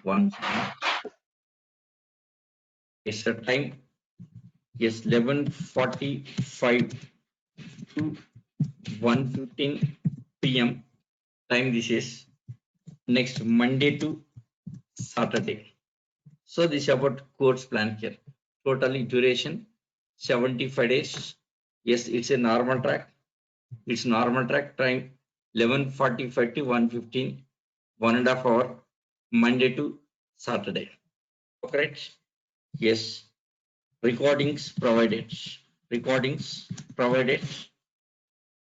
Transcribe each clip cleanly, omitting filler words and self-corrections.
One second. Yes, sir. Time. Yes, 11:45 to 1:15 p.m. Time this is next Monday to Saturday. So this is about course plan here. Totally duration 75 days. Yes, it's a normal track. It's normal track time 11:45 to 1:15, 1.5 hour, Monday to Saturday. Correct? Yes. Recordings provided. Recordings provided.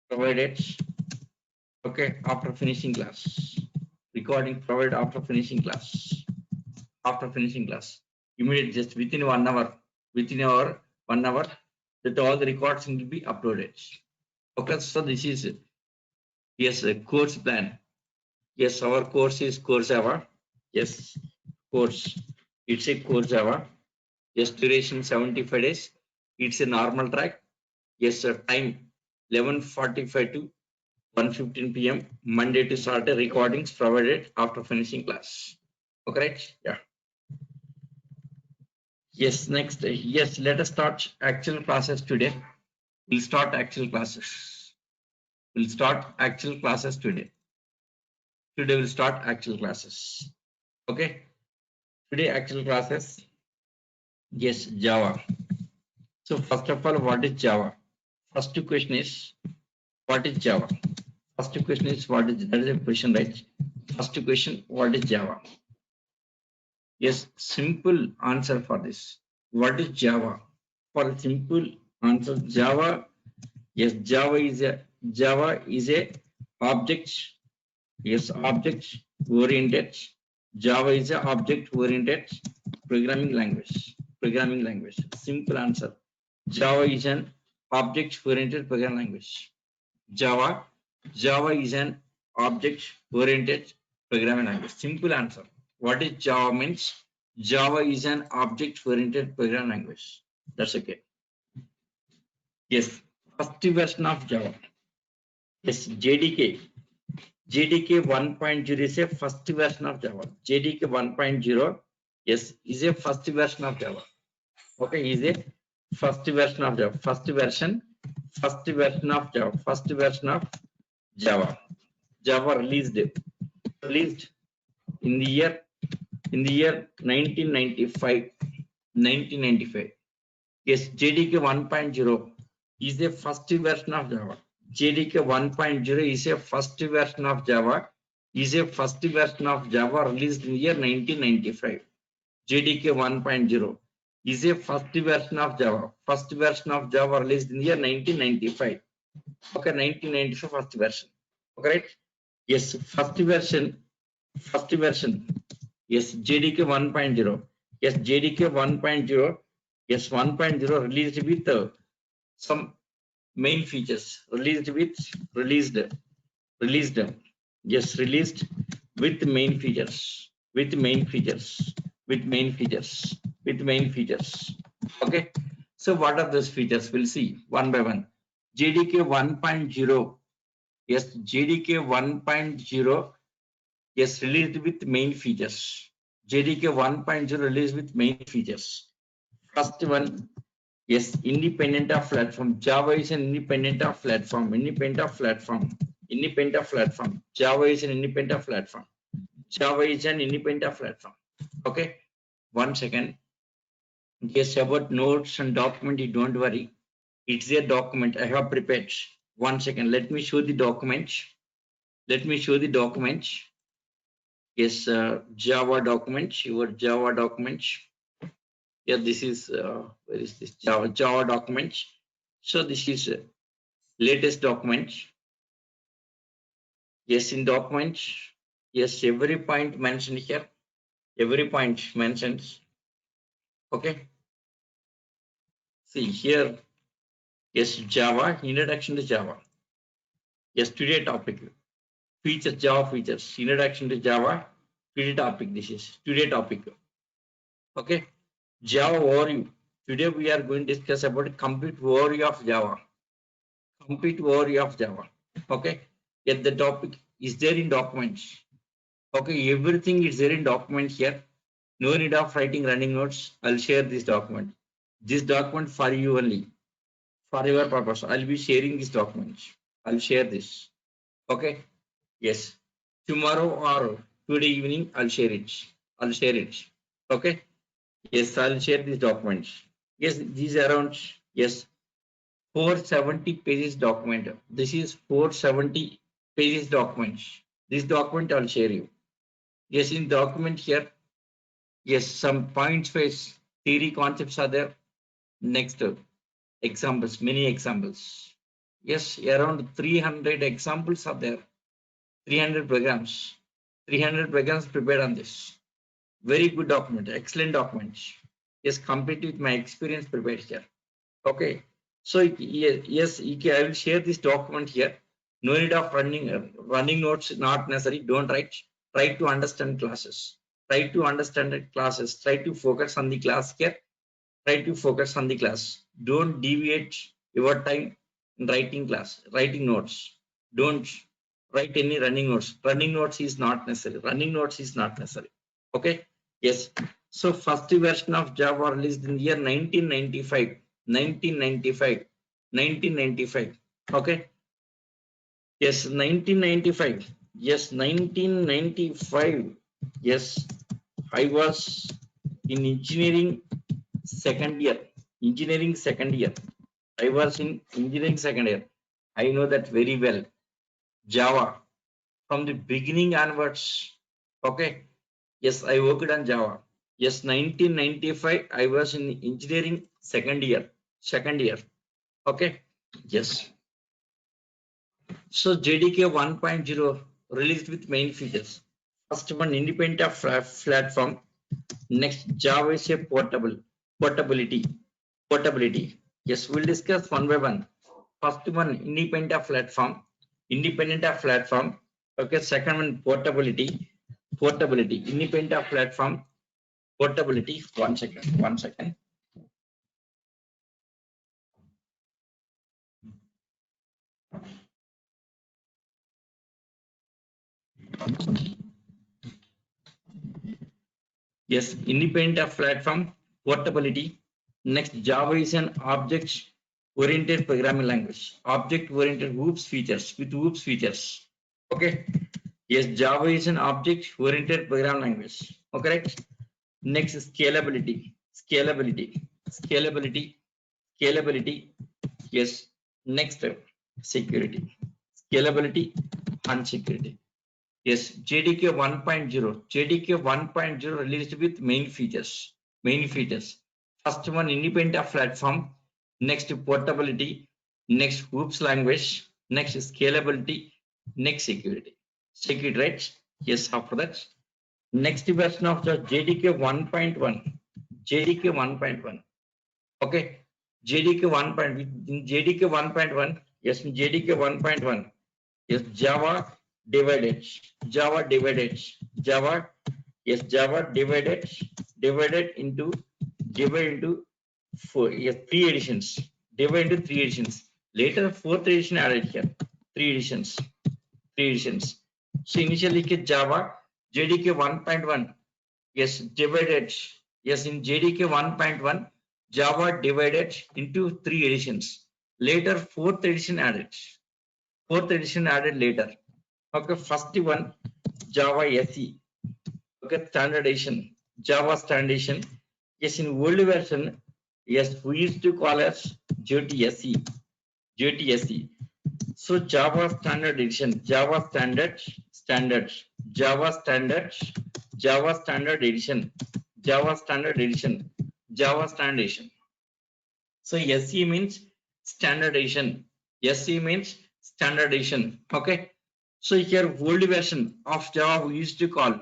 Provided. Okay, after finishing class. Recording provided after finishing class. After finishing class. Immediately, just within 1 hour. Within 1 hour, that all the records will be uploaded. Okay, so this is yes a course plan. Yes, our course is course Java. Yes, course. It's a course Java. Yes, duration 75 days. It's a normal track. Yes, sir. Time 11:45 to 1:15 p.m. Monday to Saturday. Recordings provided after finishing class. Okay, right? Yeah. Yes. Next. Yes. Let us start actual classes today. We'll start actual classes. We'll start actual classes today. Today we'll start actual classes. Okay. Today actual classes. Yes, Java. So first of all, what is Java? First question is, what is Java? First question is, what is, that is a question, right? First question, what is Java? Yes, simple answer for this. What is Java? For a simple answer, Java, yes, Java is a object, yes, object oriented. Java is a object oriented programming language. Programming language. Simple answer. Java is an object-oriented programming language. Java is an object-oriented programming language. Simple answer. What is Java means? Java is an object-oriented programming language. That's okay. Yes. First version of Java. Yes. JDK 1.0 is a first version of Java. JDK 1.0, yes, is a first version of Java. Okay, is a first version of Java. First version of Java. First version of Java. Java released in the year 1995. 1995. Yes, JDK 1.0 is the first version of Java. JDK 1.0 is a first version of Java. Is a first version of Java released in the year 1995. JDK 1.0 is a first version of Java. First version of Java released in the year 1995. Okay, 1995 first version. Okay, right? Yes, first version. Yes, JDK 1.0. Yes, JDK 1.0. Yes, 1.0 released with some main features. Released with main features. Okay. So what are those features? We'll see one by one. JDK 1.0. Yes, JDK 1.0. Yes, released with main features. JDK 1.0 released with main features. First one, yes, independent of platform. Java is an independent of platform. Java is an independent of platform. Okay, 1 second. Yes, about notes and document, you don't worry. It's a document I have prepared. 1 second. Let me show the document. Yes, Java document. Your Java document. Yeah, this is where is this Java document? So this is latest document. Yes, in document. Yes, every point mentioned here. Every point mentions. Okay. See here. Yes, Java, introduction to Java. Yes, today topic. Features, Java features. Introduction to Java. Today topic. This is today topic. Okay. Java overview. Today we are going to discuss about complete overview of Java. Okay. Yet the topic is there in documents. Okay, everything is there in document here. No need of writing running notes. I'll share this document. This document for you only, for your purpose. I'll be sharing this document. I'll share this. Okay. Yes. Tomorrow or today evening, I'll share it. I'll share it. Okay. Yes, I'll share this document. Yes, these around, yes, 470 pages document. This is 470 pages document. This document I'll share you. Yes, in document here, yes, some points face theory concepts are there. Next, examples, many examples. Yes, around 300 examples are there. 300 programs. 300 programs prepared on this. Very good document, excellent document. Yes, complete with my experience prepared here. Okay. So yes, I will share this document here. No need of running notes, not necessary. Don't write. Try to understand classes. Try to understand the classes. Try to focus on the class here. Try to focus on the class. Don't deviate your time in writing class, writing notes. Don't write any running notes. Running notes is not necessary. Running notes is not necessary. Okay. Yes. So first version of Java released in the year 1995. 1995. 1995. Okay. Yes, 1995. Yes, 1995. Yes, I was in engineering second year. Engineering second year. I was in engineering second year. I know that very well. Java from the beginning onwards. Okay. Yes, I worked on Java. Yes, 1995. I was in engineering second year. Second year. Okay. Yes. So JDK 1.0 released with main features. First one, independent of platform. Next, Java is a portability. Portability. Yes, we'll discuss one by one. First one, independent of platform. Independent of platform. Okay. Second one, portability. Portability. Independent of platform. Portability. One second. One second. Yes, independent of platform, portability. Next, Java is an object-oriented programming language. Object-oriented OOPS features with OOPS features. Okay. Yes, Java is an object-oriented programming language. Okay. Right? Next, scalability. Scalability. Scalability. Scalability. Yes. Next, security. Scalability and security. Yes, JDK 1.0. JDK 1.0 released with main features. Main features. First one, independent of platform. Next, portability. Next, OOPS language. Next, scalability. Next, security. Security, right? Yes, after that. Next version of the JDK 1.1. JDK 1.1. Okay. JDK 1. In JDK 1.1. Yes, in JDK 1.1. Yes, Java divided. Java divided. Java. Yes, Java divided into four. Yes, three editions. Divided into three editions. Later, fourth edition added here. Three editions. Three editions. So initially, Java JDK 1.1. Yes, divided. Yes, in JDK 1.1, Java divided into three editions. Later, fourth edition added. Fourth edition added later. Okay, first one, Java SE. Okay, standardization. Java standardization. Yes, in old version, yes, we used to call as JTSE. JTSE. So Java standard edition, Java standard, Java standard, Java standard edition, Java standard edition, Java standardization. So SE means standardization. SE means standardization. Okay. So here old version of Java we used to call.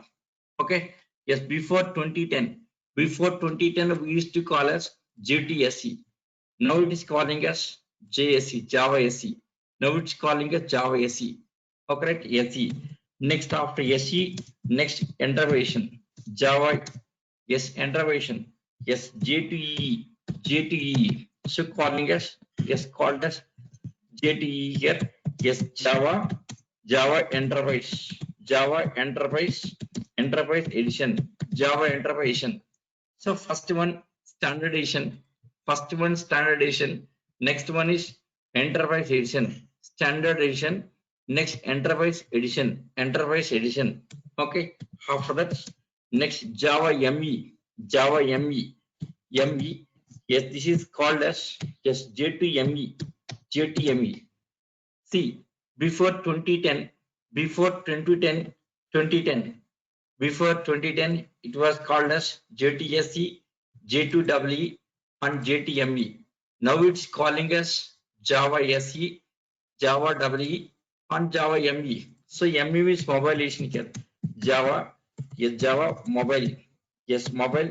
Okay. Yes, before 2010. Before 2010 we used to call as JTSE. Now it is calling us JSE, Java SE. Now it's calling us Java SE. Okay, right? SE. Next after SE, next intervention. Java, yes, intervention. Yes, J2EE, J2EE. So calling us, yes, called us J2EE here. Yes, Java Enterprise. Java Enterprise Edition, Java Enterprise Edition. So first one standard edition, next one is Enterprise Edition, standard edition, next Enterprise Edition. Okay, after that, next ME. Yes, this is called as yes J2ME. See, before 2010, before 2010, it was called as JTSE, J2EE, and JTME. Now it's calling as Java SE, Java EE, and Java ME. So ME is mobile edition here. Java, yes, Java mobile, yes, mobile,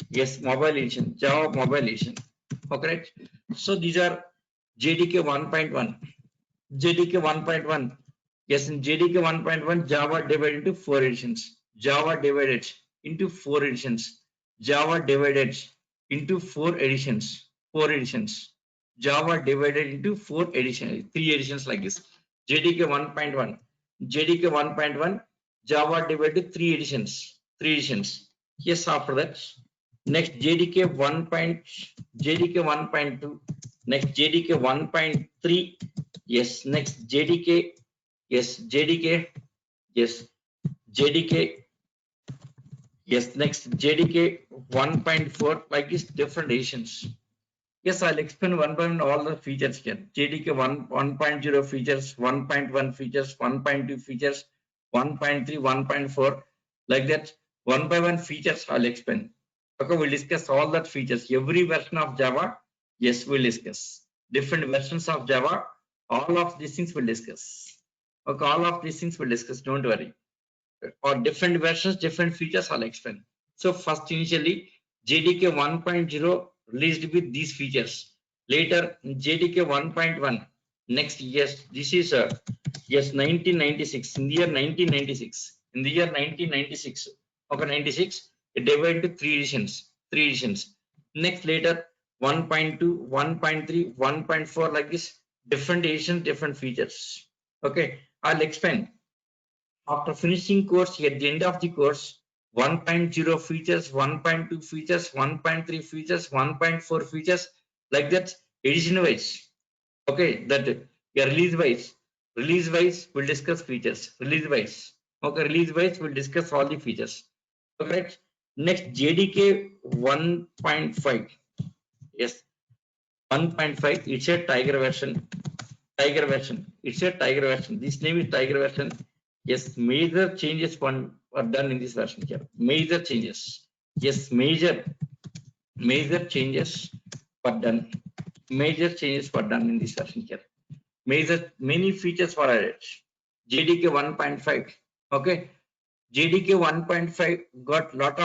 yes, mobile edition, Java mobile edition. Okay, so these are JDK 1.1. JDK 1.1. Yes, in JDK 1.1, Java divided into four editions. Java divided into four editions. Java divided into four editions. Four editions. Java divided into four editions. Three editions like this. JDK 1.1. JDK 1.1. Java divided three editions. Three editions. Yes, after that. Next JDK 1. JDK 1.2. Next JDK 1.3. Yes, next JDK. Yes, JDK. Yes, JDK. Yes, next JDK 1.4, like this different editions. Yes, I'll explain one by one all the features here. JDK 1.0 features, 1.1 features, 1.2 features, 1.3, 1.4, like that. One by one features I'll explain. Okay, we'll discuss all that features. Every version of Java, yes, we'll discuss. Different versions of Java, all of these things we'll discuss. Okay, all of these things we'll discuss, don't worry. Or different versions, different features, I'll explain. So first, initially, JDK 1.0 released with these features. Later, JDK 1.1. Next, yes, this is yes, 1996. In the year 1996. In the year 1996. Okay, 96. It divided into three editions. Three editions. Next, later, 1.2, 1.3, 1.4, like this. Different editions, different features. Okay, I'll explain. After finishing course, at the end of the course, 1.0 features, 1.2 features, 1.3 features, 1.4 features, like that, edition wise. Okay, that release wise, we'll discuss features. Release wise. Okay, release wise, we'll discuss all the features. Okay, next JDK 1.5. Yes, 1.5, it's a Tiger version. It's a Tiger version. This name is Tiger version. Yes, major changes are done in this version here. Major changes. Yes, major changes were done. Major changes were done in this version here. Many features were added. JDK 1.5. Okay, JDK 1.5 got lot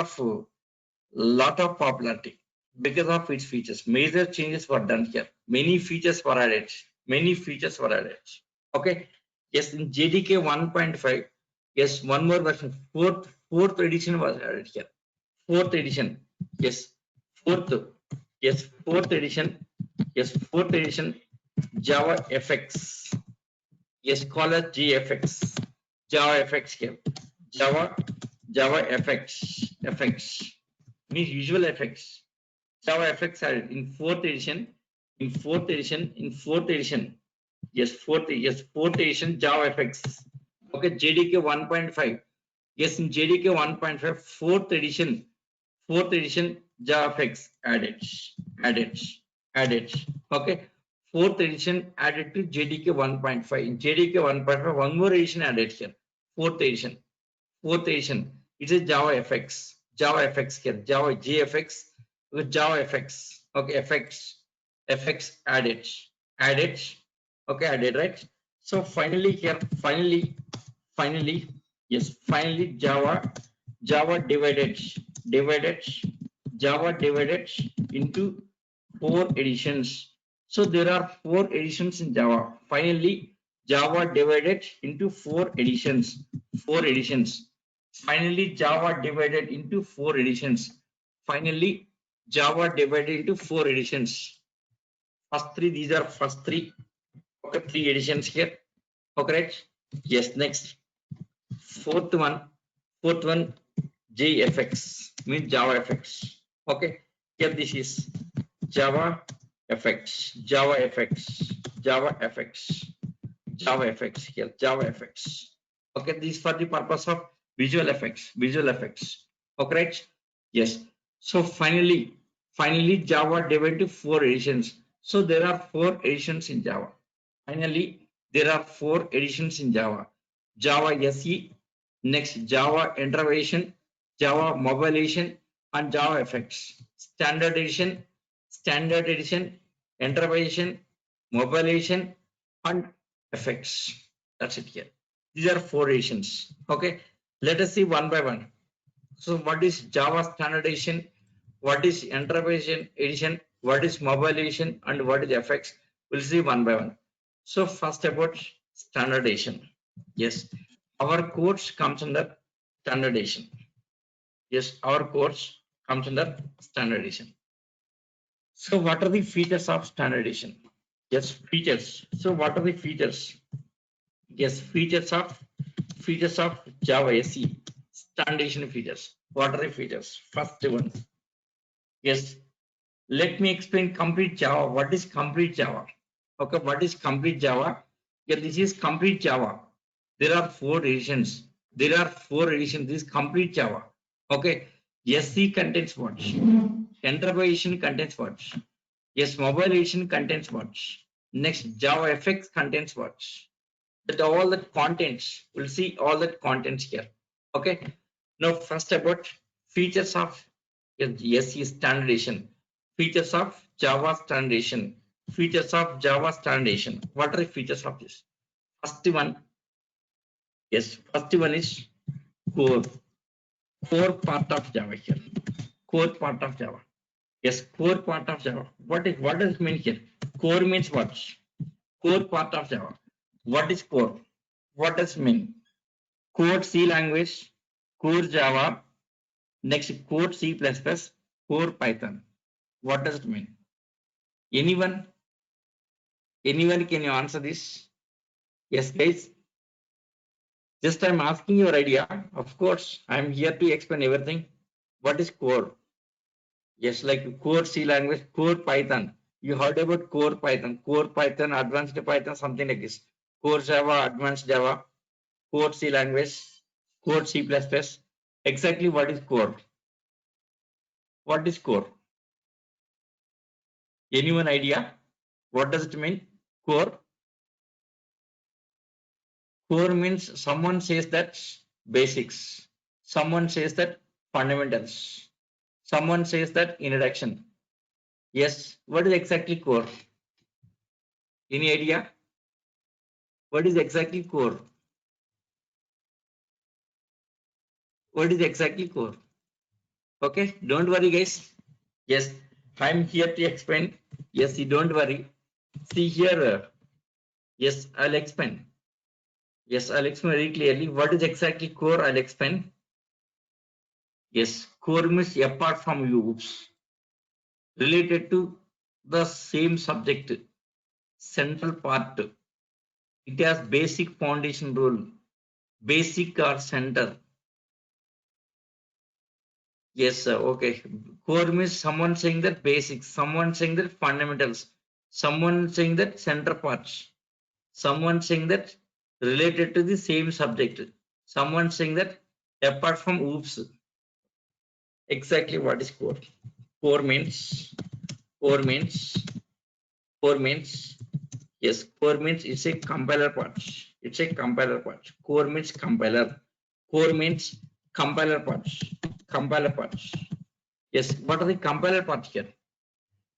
of popularity because of its features. Major changes were done here. Many features were added. Okay. Yes, in JDK 1.5. Yes, one more version. Fourth edition was added here. Fourth edition. Yes, fourth. Yes, fourth edition. Yes, fourth edition. Java FX. Yes, call it JFX. Java FX here. Java FX means visual effects. Java FX added in fourth edition. Yes, fourth edition Java FX. Okay, JDK 1.5. Yes, in JDK 1.5, fourth edition Java FX added. Okay, fourth edition added to JDK 1.5. In JDK 1.5, one more edition added here. Fourth edition. It is Java FX. Java FX here. Java JFX with Java FX. Okay, FX added. Okay, added, right? So finally here, yes, finally Java divided into four editions. So there are four editions in Java. Finally, Java divided into four editions. Finally, Java divided into four editions. First three, these are first three. Okay, three editions here. Okay, right? Yes, next. Fourth one JFX means Java FX. Okay, here this is Java FX, Java FX, Java FX, Java FX here, Java FX. Okay, this for the purpose of visual effects, visual effects. Okay, right? Yes. So finally Java divided into 4 editions. So there are 4 editions in Java. Finally, there are 4 editions in Java. Java SE, next Java Enterprise, Java Mobile Edition, and Java Effects. Standard Edition, Enterprise Edition, Mobile Edition, and Effects. That's it here. These are 4 editions. Okay, let us see one by one. So, what is Java Standard Edition? What is Enterprise Edition? What is Mobile Edition? And what is Effects? We'll see one by one. So, first about Standard Edition. Yes, our course comes under Standard Edition. Yes, our course comes under Standard Edition. So, what are the features of Standard Edition? Yes, features. So, what are the features? Yes, features of Java SE. Standard Edition features. What are the features? First one. Yes, let me explain complete Java. What is complete Java? Okay, what is complete Java? Yeah, this is complete Java. There are 4 editions. There are 4 editions. This is complete Java. Okay, SE contains what? Enterprise edition contains what? Yes, mobile edition contains what? Next, Java FX contains what? That all the contents. We'll see all the contents here. Okay. Now, first about features of SE Standard Edition. Features of Java Standard Edition. Features of Java Standard Edition. What are the features of this? First one, yes, first one is core. Core part of Java here. Core part of Java. Yes, core part of Java. What does it mean here? Core means what? Core part of Java. What is core? What does it mean? Core C language, core Java, next core C++, core Python. What does it mean? Anyone? Anyone can you answer this? Yes, guys. Just I'm asking your idea. Of course, I'm here to explain everything. What is core? Yes, like core C language, core Python. You heard about core Python, advanced Python, something like this. Core Java, advanced Java, core C language, core C++. Exactly what is core? What is core? Anyone idea? What does it mean? Core? Core means someone says that basics. Someone says that fundamentals. Someone says that introduction. Yes, what is exactly core? Any idea? What is exactly core? What is exactly core? Okay, don't worry, guys. Yes, I'm here to explain. Yes, you don't worry. See here. Yes, I'll explain. Yes, I'll explain very clearly. What is exactly core? I'll explain. Yes, core means apart from you, related to the same subject, central part. It has basic foundation rule, basic or center. Yes, sir. Okay. Core means someone saying that basics, someone saying that fundamentals, someone saying that center parts, someone saying that related to the same subject, someone saying that apart from oops. Exactly what is core? Core means, core means, core means, yes, core means it's a compiler part. It's a compiler part. Core means compiler. Core means compiler parts. Compiler parts. Yes, what are the compiler parts here?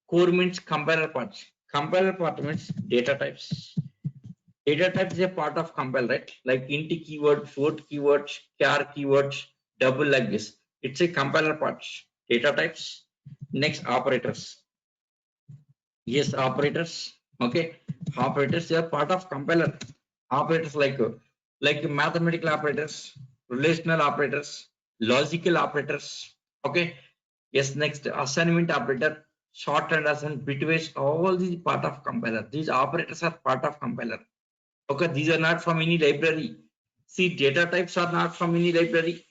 Core means compiler parts. Compiler part means data types. Data type is a part of compile, right? Like int keyword, float keywords, char keywords, double like this. It's a compiler parts. Data types. Next, operators. Yes, operators. Okay, operators, they are part of compiler. Operators like mathematical operators, relational operators, logical operators. Okay. Yes, next assignment operator, shorthand assignment, bitwise, all these part of compiler. These operators are part of compiler. Okay, these are not from any library. See, data types are not from any library.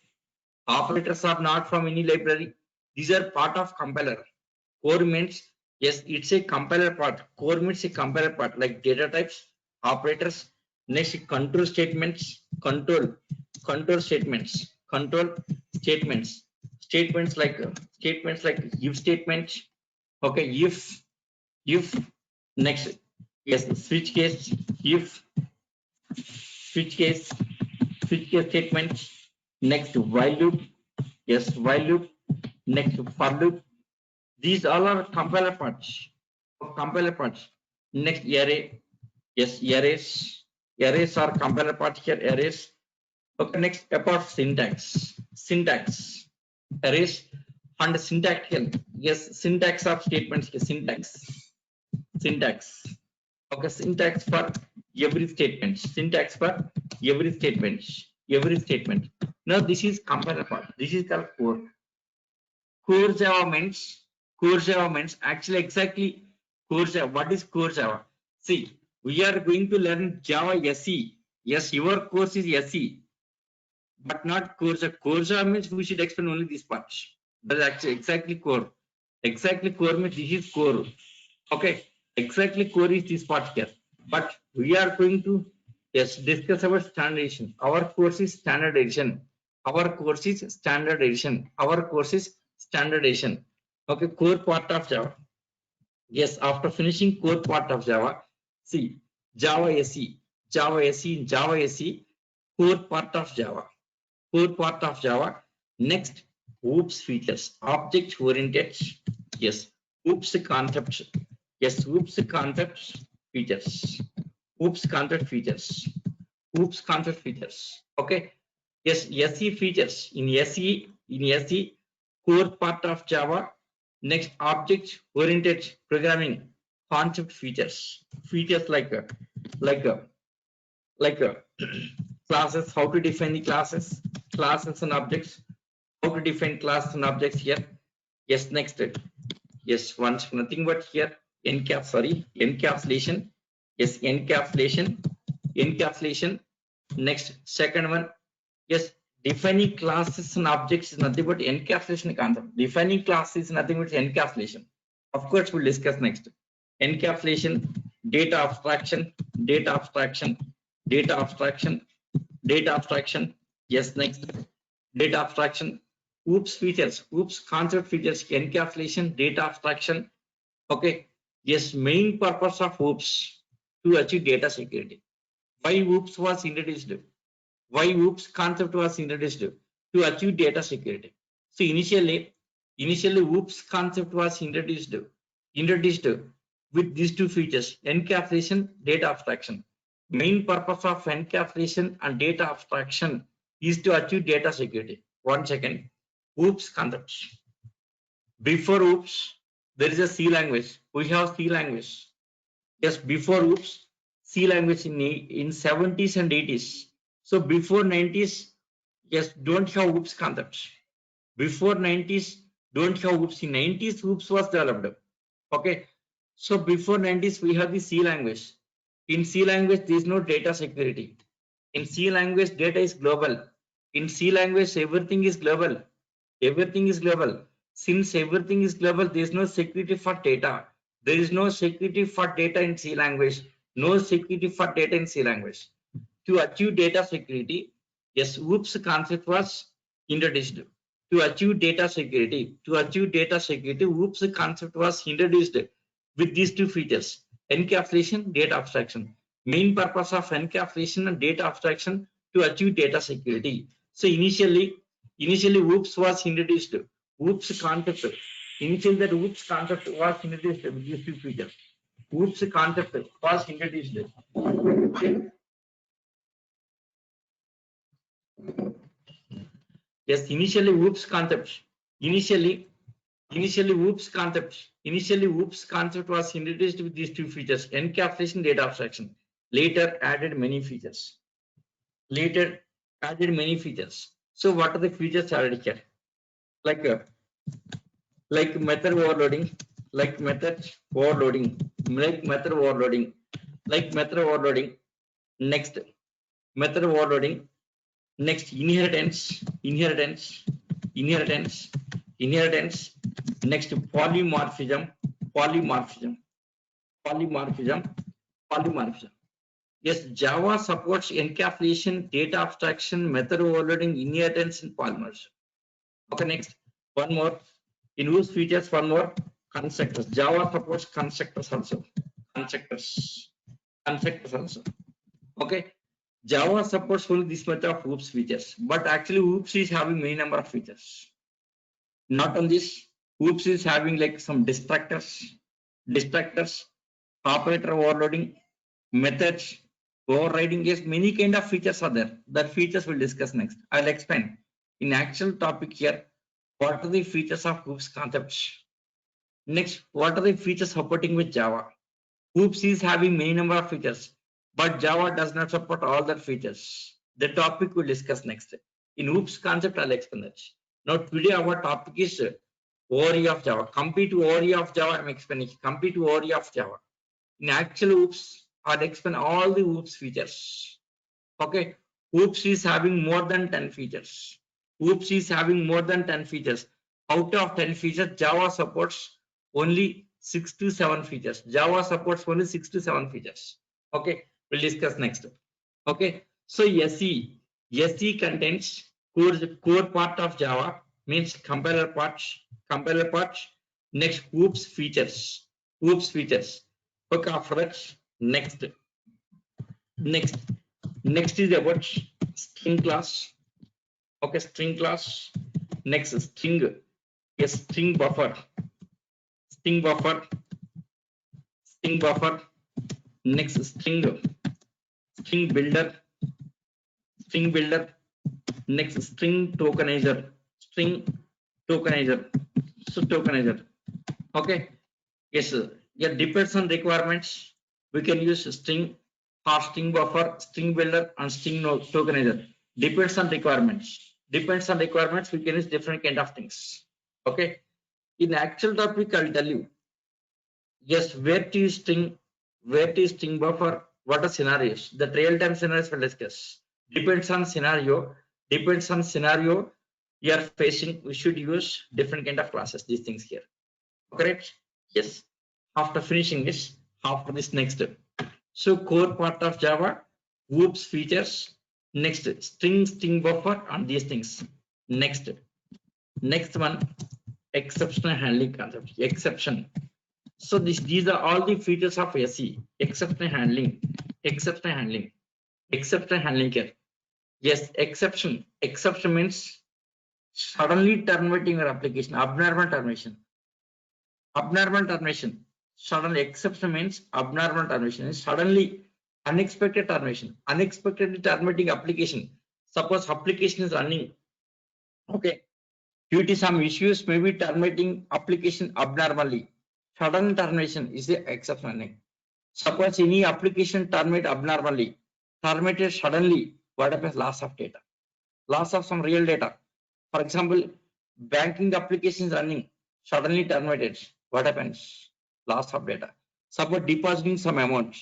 Operators are not from any library. These are part of compiler. Core means, yes, it's a compiler part. Core means a compiler part, like data types, operators. Next, control statements, control statements, statements like if statements. Okay, if next, yes, switch case, if switch case, switch case statements. Next, while loop, yes, while loop. Next, for loop. These all are compiler parts. Compiler parts. Next, array. Yes, arrays. Arrays are compiler parts here. Arrays. Okay. Next, apart syntax. Syntax. Arrays and syntactical. Yes, syntax of statements. Syntax. Syntax. Okay. Syntax for every statement. Syntax for every statement. Every statement. Now this is compiler part. This is called core. Core Java means actually exactly core Java. What is core Java? See, we are going to learn Java SE. Yes, your course is SE, but not core Java. Core Java means we should explain only this part. That is actually exactly core. Exactly core means this is core. Okay, exactly core is this part here. But we are going to discuss about standardization. Our course is standardization. Our course is standardization. Our course is standardization. Okay, core part of Java. Yes, after finishing core part of Java, see Java SE, Java SE, core part of Java, core part of Java. Next, OOPS features, object oriented. Yes, OOPS concepts. Yes, OOPS concepts features. OOPS concept features. OOPS concept features. Okay. Yes, SE features in SE core part of Java. Next, object oriented programming concept features. Features like a like a classes, how to define the classes and objects, how to define classes and objects here. Yes, next. Yes, once nothing but here encapsulation. Yes, encapsulation. Next, second one. Yes, defining classes and objects is nothing but encapsulation concept. Defining classes is nothing but encapsulation. Of course, we'll discuss next. Encapsulation, data abstraction, data abstraction, data abstraction, data abstraction. Yes, next. Data abstraction, OOPS features, OOPS concept features, encapsulation, data abstraction. Okay. Yes, main purpose of OOPS to achieve data security. Why OOPS was introduced? Why OOPS concept was introduced? To achieve data security. So initially OOPS concept was introduced with these two features, encapsulation, data abstraction. Main purpose of encapsulation and data abstraction is to achieve data security. 1 second. OOPS concepts. Before OOPS, there is a C language. We have C language. Yes, before OOPS, C language in 70s and 80s. So before 90s, yes, don't have OOPS concepts. Before 90s, don't have OOPS. In 90s, OOPS was developed. Okay. So before 90s, we have the C language. In C language, there is no data security. In C language, data is global. In C language, everything is global. Everything is global. Since everything is global, there is no security for data. There is no security for data in C language. No security for data in C language. To achieve data security, yes, OOPS concept was introduced. To achieve data security, OOPS concept was introduced with these two features, encapsulation, data abstraction. Main purpose of encapsulation and data abstraction to achieve data security. So initially OOPS was introduced. OOPS concept. Initially that OOPS concept was introduced with these two features. OOPS concept was introduced. Yes, initially OOPS concept. Initially OOPS concept was introduced with these two features, encapsulation, data abstraction. Later added many features. So what are the features already here? Like method overloading, like method overloading. Next, method overloading. Next, inheritance. Next, polymorphism. Polymorphism. Yes, Java supports encapsulation, data abstraction, method overloading, inheritance, and polymorphism. Okay, next, one more. In whose features, one more, constructors. Java supports constructors also. Constructors also. Okay. Java supports only this much of hoops features, but actually hoops is having many number of features. Not on this, hoops is having like some distractors, operator overloading, methods, overriding. Yes, many kind of features are there. That features we'll discuss next. I'll explain. In actual topic here, what are the features of hoops concepts? Next, what are the features supporting with Java? Hoops is having many number of features, but Java does not support all the features. The topic we'll discuss next. In hoops concept, I'll explain that. Now today our topic is overview of Java. Complete overview of Java, I'm explaining. Complete overview of Java. In actual hoops, I'll explain all the hoops features. Okay, hoops is having more than 10 features. Out of 10 features, Java supports only 6 to 7 features. Okay, we'll discuss next. Okay, so SE contains core part of Java, means compiler part. Next, hoops features. Okay, after that, next is about string class. Okay, string class. Next, string buffer. Next, string builder. Next, string tokenizer. Okay, yes, yeah, depends on requirements. We can use string or string buffer, string builder, and string tokenizer. Depends on requirements. We can use different kind of things. Okay, in actual topic, I'll tell you. Yes, where to use string buffer, what are scenarios? The real-time scenarios we'll discuss. Depends on scenario you are facing, we should use different kind of classes, these things here. Correct? Yes. After finishing this, next step. So core part of Java, hoops features, next string buffer, and these things. Next one, exceptional handling concept. Exception. So these are all the features of SE. Exception handling here. Yes, exception means suddenly terminating your application. Abnormal termination. Suddenly, exception means abnormal termination. Suddenly, unexpected termination. Unexpectedly terminating application. Suppose application is running. Okay. Due to some issues, maybe terminating application abnormally. Sudden termination is the exception. Suppose any application terminate abnormally, terminated suddenly, what happens? Loss of data. Loss of some real data. For example, banking application is running, suddenly terminated. What happens? Loss of data. Suppose depositing some amount.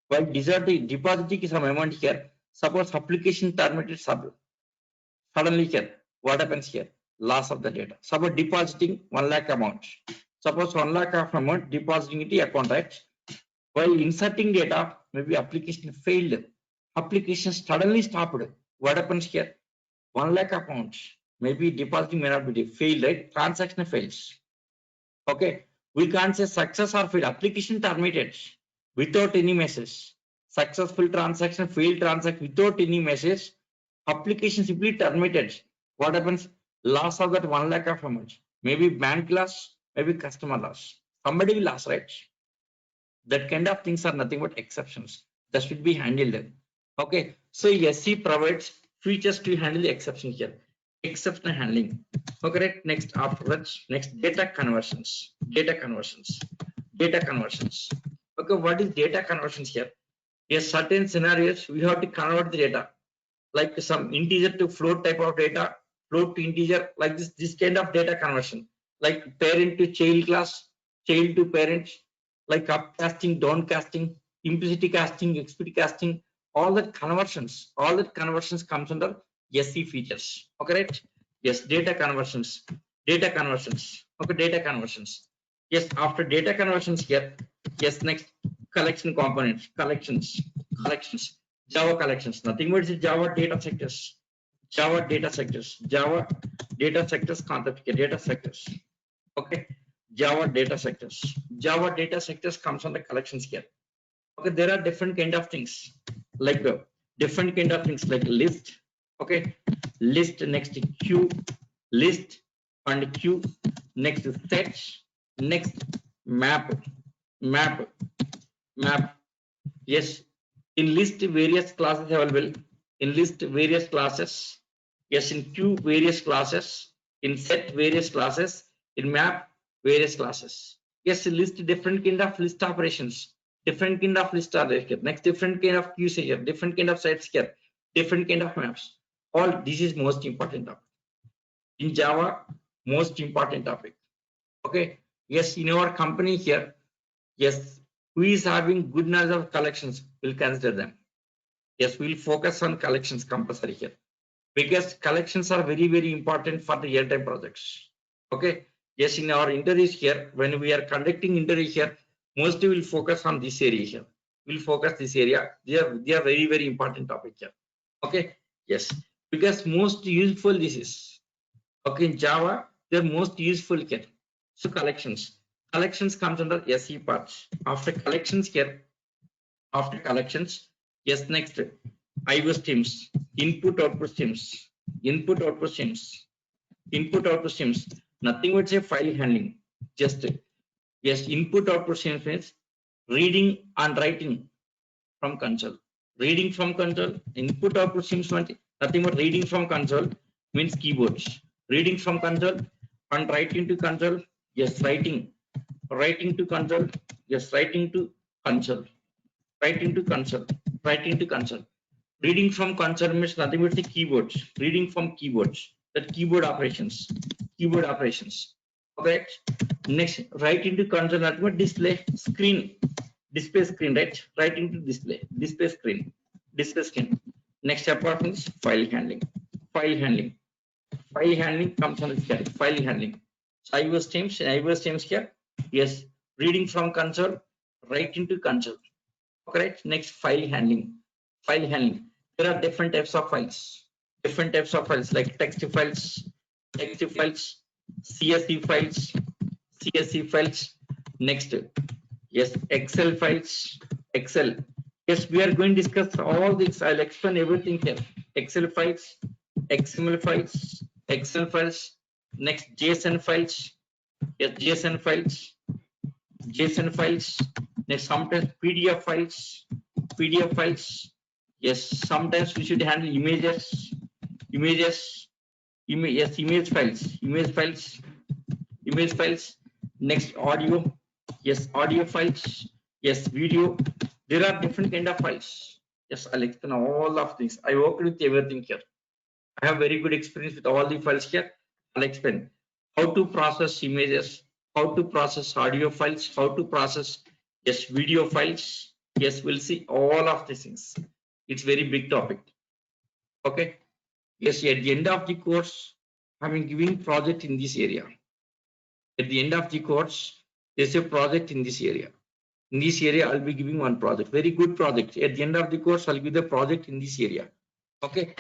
While depositing some amount here, suppose application terminated suddenly here. What happens here? Loss of the data. Suppose depositing 1 lakh amount. Suppose 1 lakh of amount depositing into account, right? While inserting data, maybe application failed. Application suddenly stopped. What happens here? 1 lakh account. Maybe depositing may not be failed, right? Transaction fails. Okay. We can't say success or fail. Application terminated without any message. Successful transaction, failed transaction without any message. Application simply terminated. What happens? Loss of that 1 lakh of amount. Maybe bank loss, maybe customer loss. Somebody will loss, right? That kind of things are nothing but exceptions that should be handled. Okay, so SE provides features to handle the exception here. Exception handling. Okay, right. Next, after that, next data conversions. Okay, what is data conversions here? Yes, certain scenarios we have to convert the data, like some integer to float type of data, float to integer, like this kind of data conversion, like parent to child class, child to parent, like upcasting, downcasting, implicit casting, explicit casting, all that conversions comes under SE features. Okay, right? Yes, data conversions. Data conversions. Okay, data conversions. Yes, after data conversions here, yes, next collection components, collections, Java collections. Nothing but the Java data sectors. Java data sectors. Java data sectors concept here, data sectors. Okay, Java data sectors. Java data sectors comes on the collections here. Okay, there are different kind of things like different kind of things like list. Okay, list, next queue, list and queue, next set, next map, map, map. Yes, in list various classes available. In list various classes. Yes, in queue various classes. In set various classes. In map various classes. Yes, list different kind of list operations. Different kind of list are there. Next, different kind of queues here. Different kind of sets here. Different kind of maps. All this is most important topic. In Java, most important topic. Okay. Yes, in our company here, yes, who is having good knowledge of collections will consider them. Yes, we'll focus on collections compulsory here because collections are very, very important for the real-time projects. Okay. Yes, in our interviews here, when we are conducting interview here, mostly we'll focus on this area here. We'll focus this area. They are very, very important topic here. Okay. Yes, because most useful this is. Okay, in Java, they're most useful here. So collections. Collections comes under SE parts. After collections here, after collections, yes, next IO streams, input output streams, input output streams, input output streams. Nothing but say file handling. Just yes, input output streams means reading and writing from console. Reading from console, input output streams nothing but reading from console means keyboards. Reading from console and writing to console. Yes, writing to console. Yes, writing to console. Writing to console. Writing to console. Reading from console means nothing but the keyboards. Reading from keyboards. That keyboard operations. Keyboard operations. Okay. Next, writing to console, nothing but display screen. Display screen, right? Writing to display screen, display screen. Next apart is file handling. File handling. File handling comes on this here. File handling. So IO streams here. Yes, reading from console, writing to console. Correct. Next, file handling. File handling. There are different types of files. Different types of files like text files, CSV files, CSV files. Next, yes, Excel files, Excel. Yes, we are going to discuss all this. I'll explain everything here. Excel files, XML files, Excel files. Next, JSON files. Yes, JSON files, JSON files. Next, sometimes PDF files, PDF files. Yes, sometimes we should handle images, yes, image files, image files. Next, audio. Yes, audio files. Yes, video. There are different kind of files. Yes, I'll explain all of these. I worked with everything here. I have very good experience with all the files here. I'll explain how to process images, how to process audio files, how to process yes video files. Yes, we'll see all of these things. It's very big topic. Okay. Yes, at the end of the course, I'm giving project in this area. At the end of the course, there's a project in this area. In this area, I'll be giving one project, very good project. At the end of the course, I'll give the project in this area. Okay.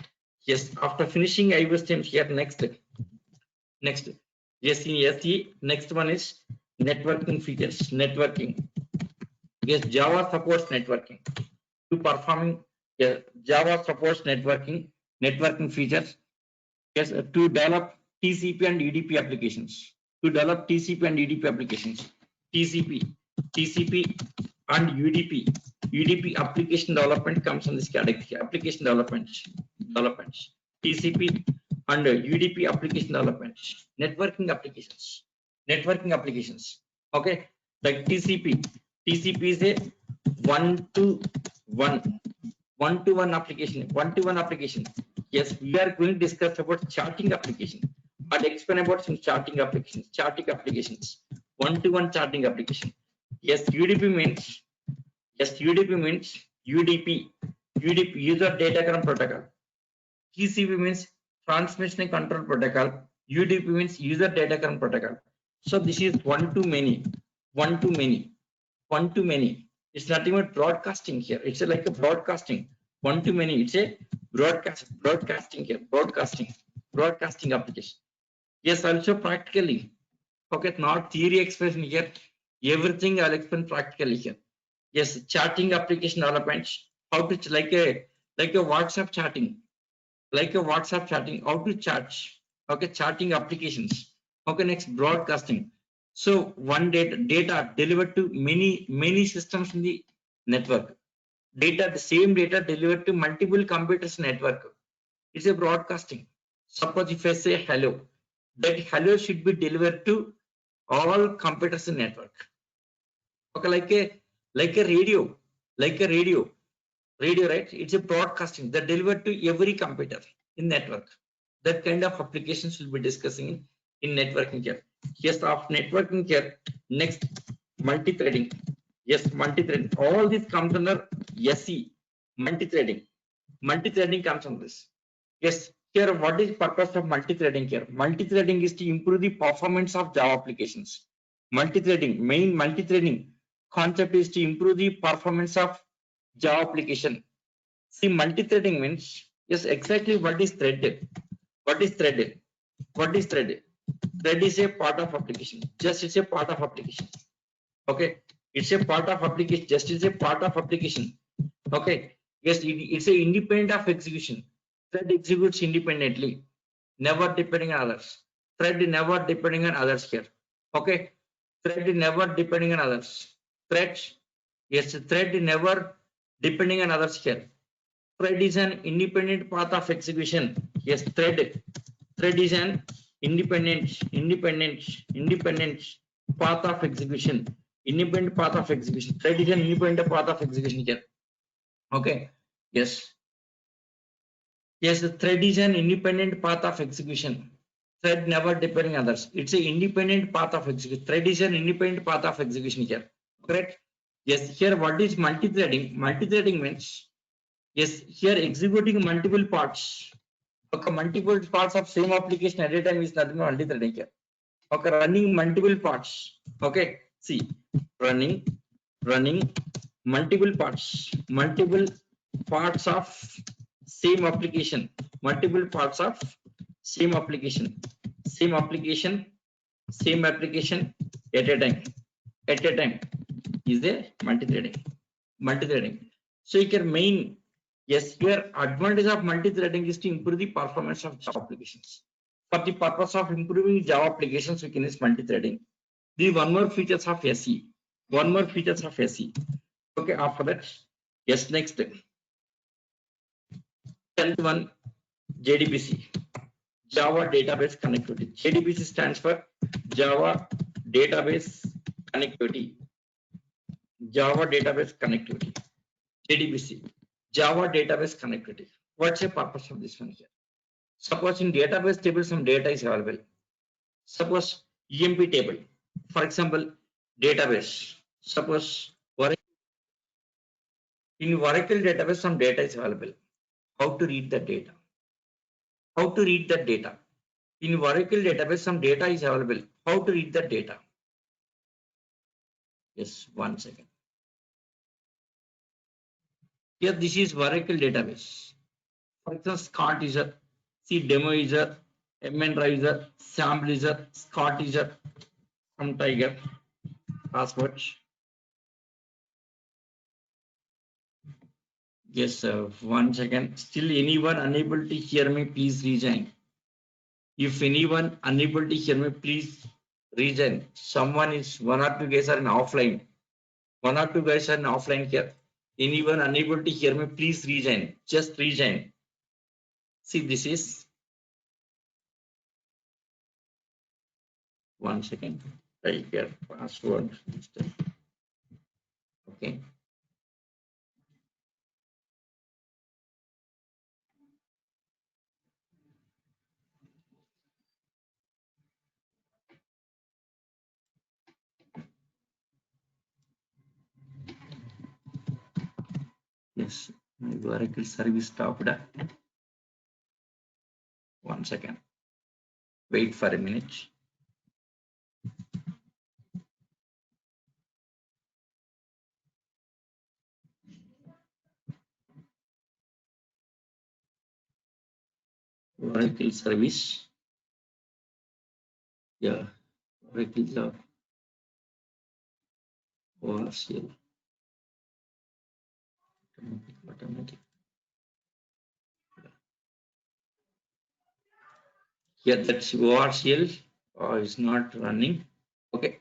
Yes, after finishing, I was here next. Yes, in SE, next one is networking features. Networking. Yes, Java supports networking. To performing, yes, Java supports networking features. Yes, to develop TCP and UDP applications. To develop TCP and UDP applications. TCP and UDP application development comes in this category. Application development. TCP and UDP application development. Networking applications. Okay, like TCP is a one-to-one application. Yes, we are going to discuss about charting application. I'll explain about some charting applications. One-to-one charting application. Yes, UDP means UDP, user datagram protocol. TCP means transmission control protocol. UDP means user data current protocol. So this is one to many, one to many, one to many. It's not even broadcasting here. It's like a broadcasting. One to many. It's a broadcasting here. Broadcasting application. Yes, also practically. Okay, not theory expression here. Everything I'll explain practically here. Yes, chatting application development. How to like a WhatsApp chatting, how to chat. Okay, chatting applications. Okay, next broadcasting. So one data delivered to many systems in the network. The same data delivered to multiple computers network. It's a broadcasting. Suppose if I say hello, that hello should be delivered to all computers in network. Okay, like a radio, like a radio, right? It's a broadcasting that delivered to every computer in network. That kind of applications we'll be discussing in networking here. Yes, of networking here. Next, multi-threading. Yes, multi-threading. All this comes under SE, multi-threading. Multi-threading comes on this. Yes, here what is purpose of multi-threading here? Multi-threading is to improve the performance of Java applications. Main multi-threading concept is to improve the performance of Java application. See, multi-threading means, yes, exactly what is threaded. What is threaded? What is threaded? Thread is a part of application. Just it's a part of application. Okay, it's a part of application. Just it's a part of application. Okay, yes, it's a independent of execution. Thread executes independently, never depending on others. Thread never depending on others here. Okay, thread never depending on others. Thread, yes, thread never depending on others here. Thread is an independent path of execution. Yes, thread is an independent path of execution. Independent path of execution. Thread is an independent path of execution here. Okay. Yes. Yes, the thread is an independent path of execution. Thread never depending on others. It's an independent path of execution. Thread is an independent path of execution here. Correct? Yes. Here, what is multi-threading? Multi-threading means, yes, here executing multiple parts. Okay, multiple parts of same application at a time is nothing multi-threading here. Okay, running multiple parts. Okay, see, running multiple parts of same application, multiple parts of same application, same application, same application at a time. At a time is the multi-threading. Multi-threading. So your main, yes, here advantage of multi-threading is to improve the performance of Java applications. For the purpose of improving Java applications, we can use multi-threading. The one more features of SE. One more features of SE. Okay, after that, yes, next 10th one, JDBC, Java Database Connectivity. JDBC stands for Java Database Connectivity. Java Database Connectivity. JDBC, Java Database Connectivity. What's the purpose of this one here? Suppose in database table some data is available. Suppose EMP table, for example, database. Suppose in Oracle database some data is available. How to read that data? How to read that data? In Oracle database some data is available. How to read that data? Yes, 1 second. Here this is Oracle database. For example, Scott user, see demo user, MN user, sample user, Scott user, some tiger, password. Yes, 1 second. Still anyone unable to hear me, please rejoin. If anyone unable to hear me, please rejoin. Someone is, one or two guys are in offline. One or two guys are in offline here. Anyone unable to hear me, please rejoin. Just rejoin. See, this is 1 second. Type your password. Okay. Yes, my Oracle service stopped. 1 second. Wait for a minute. Oracle service. Yeah, Oracle Java. ORCL. Automatic. Yeah, that's ORCL is not running. Okay,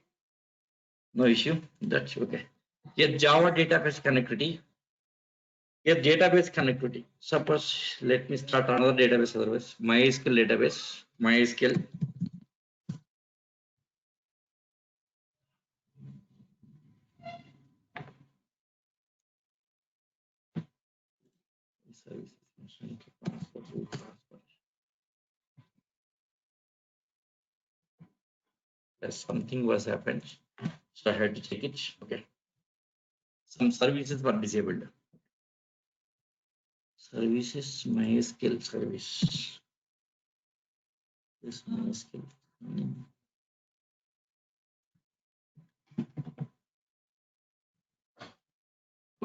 no issue. That's okay. Yeah, Java database connectivity. Yeah, database connectivity. Suppose let me start another database otherwise. MySQL database. MySQL. Yes, something was happened, so I had to check it. Okay, some services were disabled. Services, MySQL service. Yes, MySQL.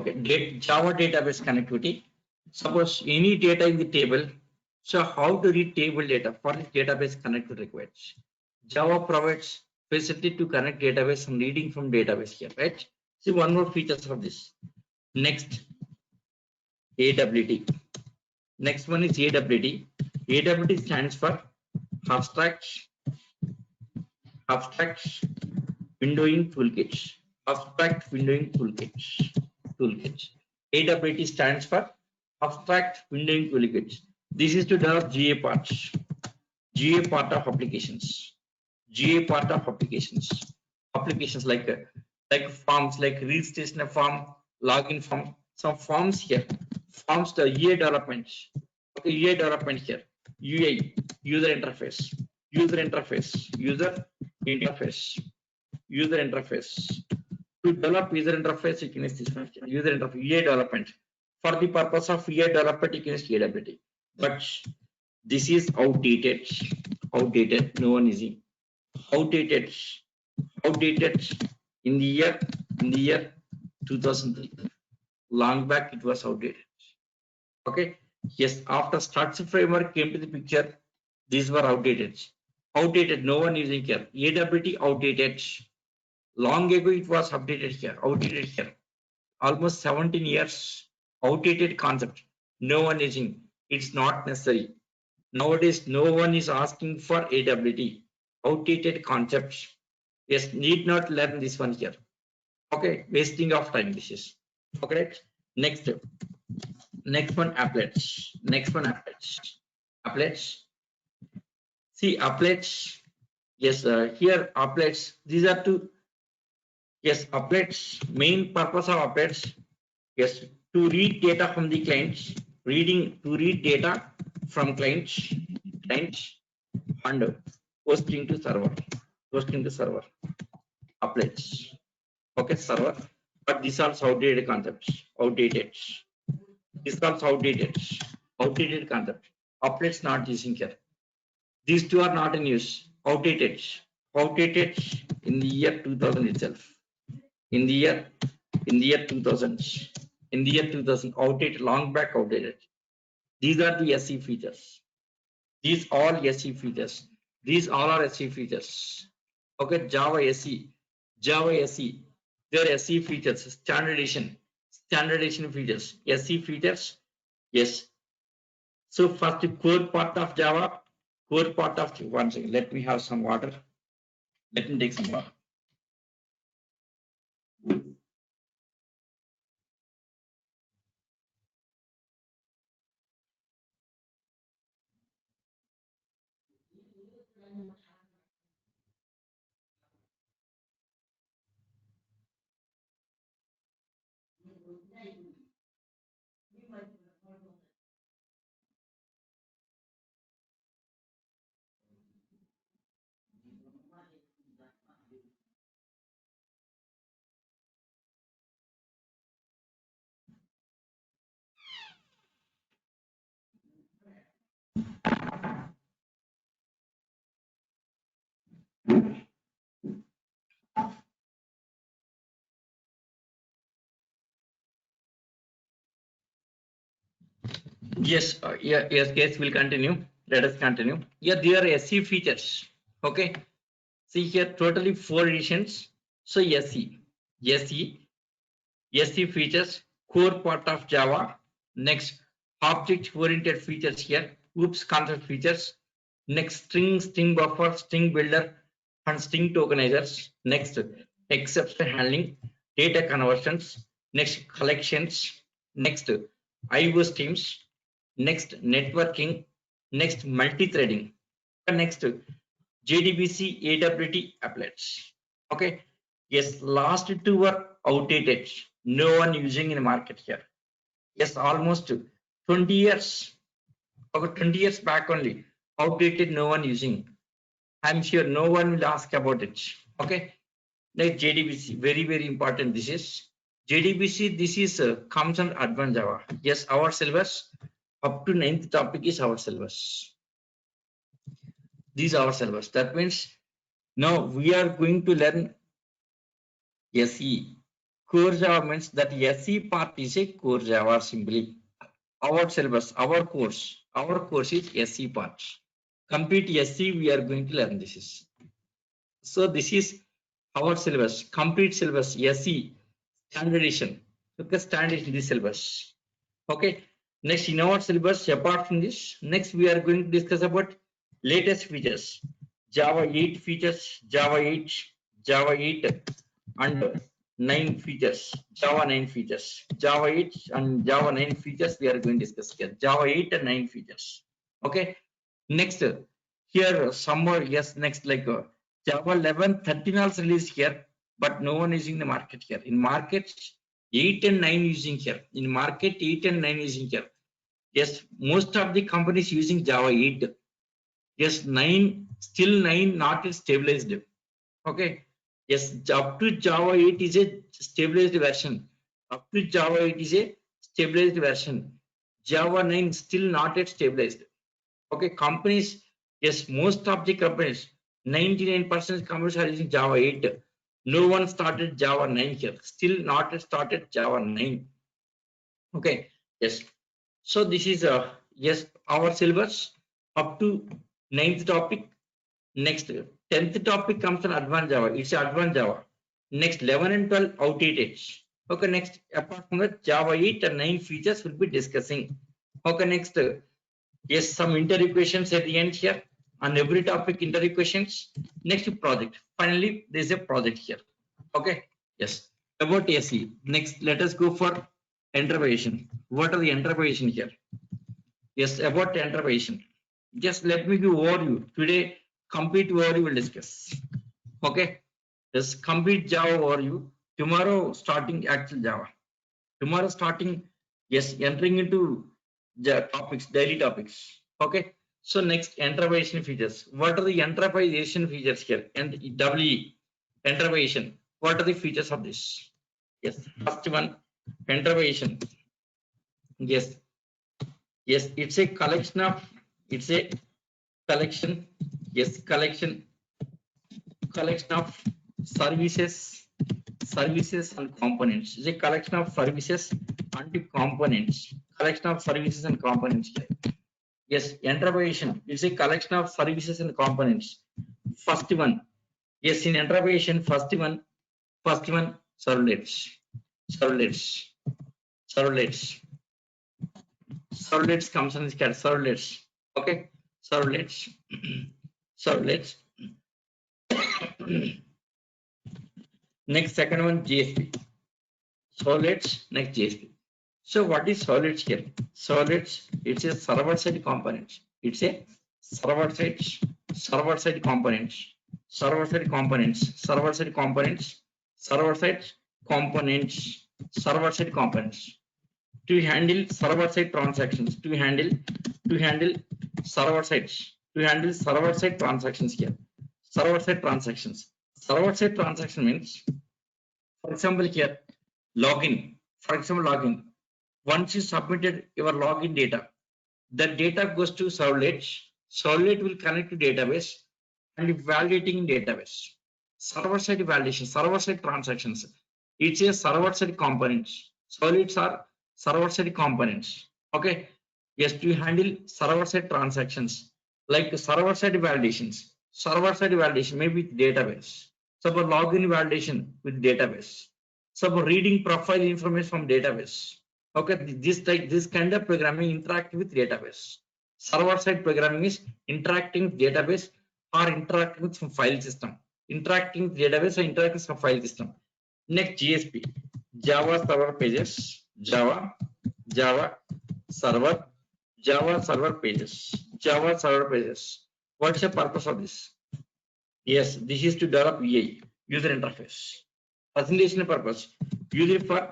Okay, Java database connectivity. Suppose any data in the table. So how to read table data for the database connectivity requires. Java provides facility to connect database and reading from database here, right? See one more features of this. Next, AWT. Next one is AWT. AWT stands for abstract windowing toolkit. Abstract windowing toolkit. AWT stands for abstract windowing toolkit. This is to develop GA part of applications. GA part of applications. Applications like forms, like registration of form, login form, some forms here. Forms the EA development. Okay, EA development here. UI, user interface, user interface, user interface, user interface. To develop user interface, you can use this one. User interface, EA development. For the purpose of EA development, you can use AWT. But this is outdated. Outdated. No one is in. Outdated. Outdated in the year 2003. Long back it was outdated. Okay. Yes. After structure framework came to the picture, these were outdated. Outdated. No one using here. AWT outdated. Long ago it was updated here. Outdated here. Almost 17 years. Outdated concept. No one is in. It's not necessary. Nowadays, no one is asking for AWT. Outdated concepts. Yes, need not learn this one here. Okay, wasting of time. This is okay. Next one, applets. Next one, applets. Applets. See, applets. Yes, here applets. These are two. Yes, applets. Main purpose of applets. Yes, to read data from the clients. To read data from clients and posting to server applets. Okay, server, but these are outdated concepts. These are outdated concept. Applets not using here. These two are not in use. Outdated in the year 2000 itself. In the year 2000 outdated, long back outdated. These are the SE features. These all SE features. These all are SE features. Okay, Java SE. Their SE features, standardization features, SE features. Yes. So first the core part of Java, one second. Let me have some water. Let me take some water. Yes, yes, we'll continue. Let us continue. Yeah, there are SE features. Okay, see here, totally 4 editions. So SE, SE features, core part of Java. Next, object-oriented features here. Oops, concept features. Next, string buffer, string builder, and string tokenizers. Next, exception handling, data conversions. Next, collections. Next, IO streams. Next, networking. Next, multi-threading. Next, JDBC AWT applets. Okay. Yes, last two were outdated. No one using in the market here. Yes, almost 20 years. Over 20 years back only. Outdated, no one using. I'm sure no one will ask about it. Okay. Like JDBC, very, very important. This is JDBC. This is comes under advanced Java. Yes, our syllabus up to 9th topic is our syllabus. These are our syllabus. That means now we are going to learn SE. Core Java means that SE part is a core Java simply. Our syllabus, our course is SE part. Complete SE we are going to learn this is. So this is our syllabus, complete syllabus, SE, standard edition. Look at standard in this syllabus. Okay. Next in our syllabus, apart from this, next we are going to discuss about latest features. Java 8 features, Java 8 and 9 features, Java 9 features, Java 8 and Java 9 features we are going to discuss here. Java 8 and 9 features. Okay. Next, here somewhere, yes, next like Java 11, 13 also released here, but no one is in the market here. In market, 8 and 9 using here. In market, 8 and 9 using here. Yes, most of the companies using Java 8. Yes, 9, still 9 not stabilized. Okay. Yes, up to Java 8 is a stabilized version. Up to Java 8 is a stabilized version. Java 9 still not yet stabilized. Okay, companies, yes, most of the companies, 99% companies are using Java 8. No one started Java 9 here. Still not yet started Java 9. Okay, yes. So this is yes, our syllabus up to 9th topic. Next, 10th topic comes on advanced Java. It's advanced Java. Next, 11 and 12 outdated. Okay, next, apart from that, Java 8 and 9 features will be discussing. Okay, next, yes, some inter equations at the end here. On every topic, inter equations. Next, project. Finally, there is a project here. Okay, yes. About SE. Next, let us go for interpretation. What are the interpretation here? Yes, about interpretation. Just let me give overview. Today, complete overview will discuss. Okay, this complete Java overview. Tomorrow, starting actual Java. Tomorrow, starting, yes, entering into the topics, daily topics. Okay, so next, interpretation features. What are the interpretation features here? And WE, interpretation. What are the features of this? Yes, first one, interpretation. Yes, yes, it's a collection of, it's a collection, yes, collection of services and components. It's a collection of services and components. Collection of services and components. Yes, interpretation is a collection of services and components. First one, yes, in interpretation, first one, servlets, servlets, servlets, servlets comes in this category, servlets. Okay, servlets, servlets. Next, second one, JSP. Solid, next JSP. So what is solid here? Solid, it's a server-side component. It's a server-side components, server-side components, server-side components, server-side components, server-side components. To handle server-side transactions, to handle server-sides, to handle server-side transactions here. Server-side transactions. Server-side transaction means, for example, here, login. For example, login. Once you submitted your login data, that data goes to servlet. Servlet will connect to database and validating in database. Server-side validation, server-side transactions. It's a server-side components. Servlets are server-side components. Okay. Yes, to handle server-side transactions like server-side validations. Server-side validation maybe with database. Suppose login validation with database. Suppose reading profile information from database. Okay, this kind of programming interact with database. Server-side programming is interacting with database or interacting with some file system. Interacting with database or interacting with some file system. Next, JSP, Java server pages, Java server, Java server pages, Java server pages. What's the purpose of this? Yes, this is to develop UI, user interface. Presentation purpose. Use it for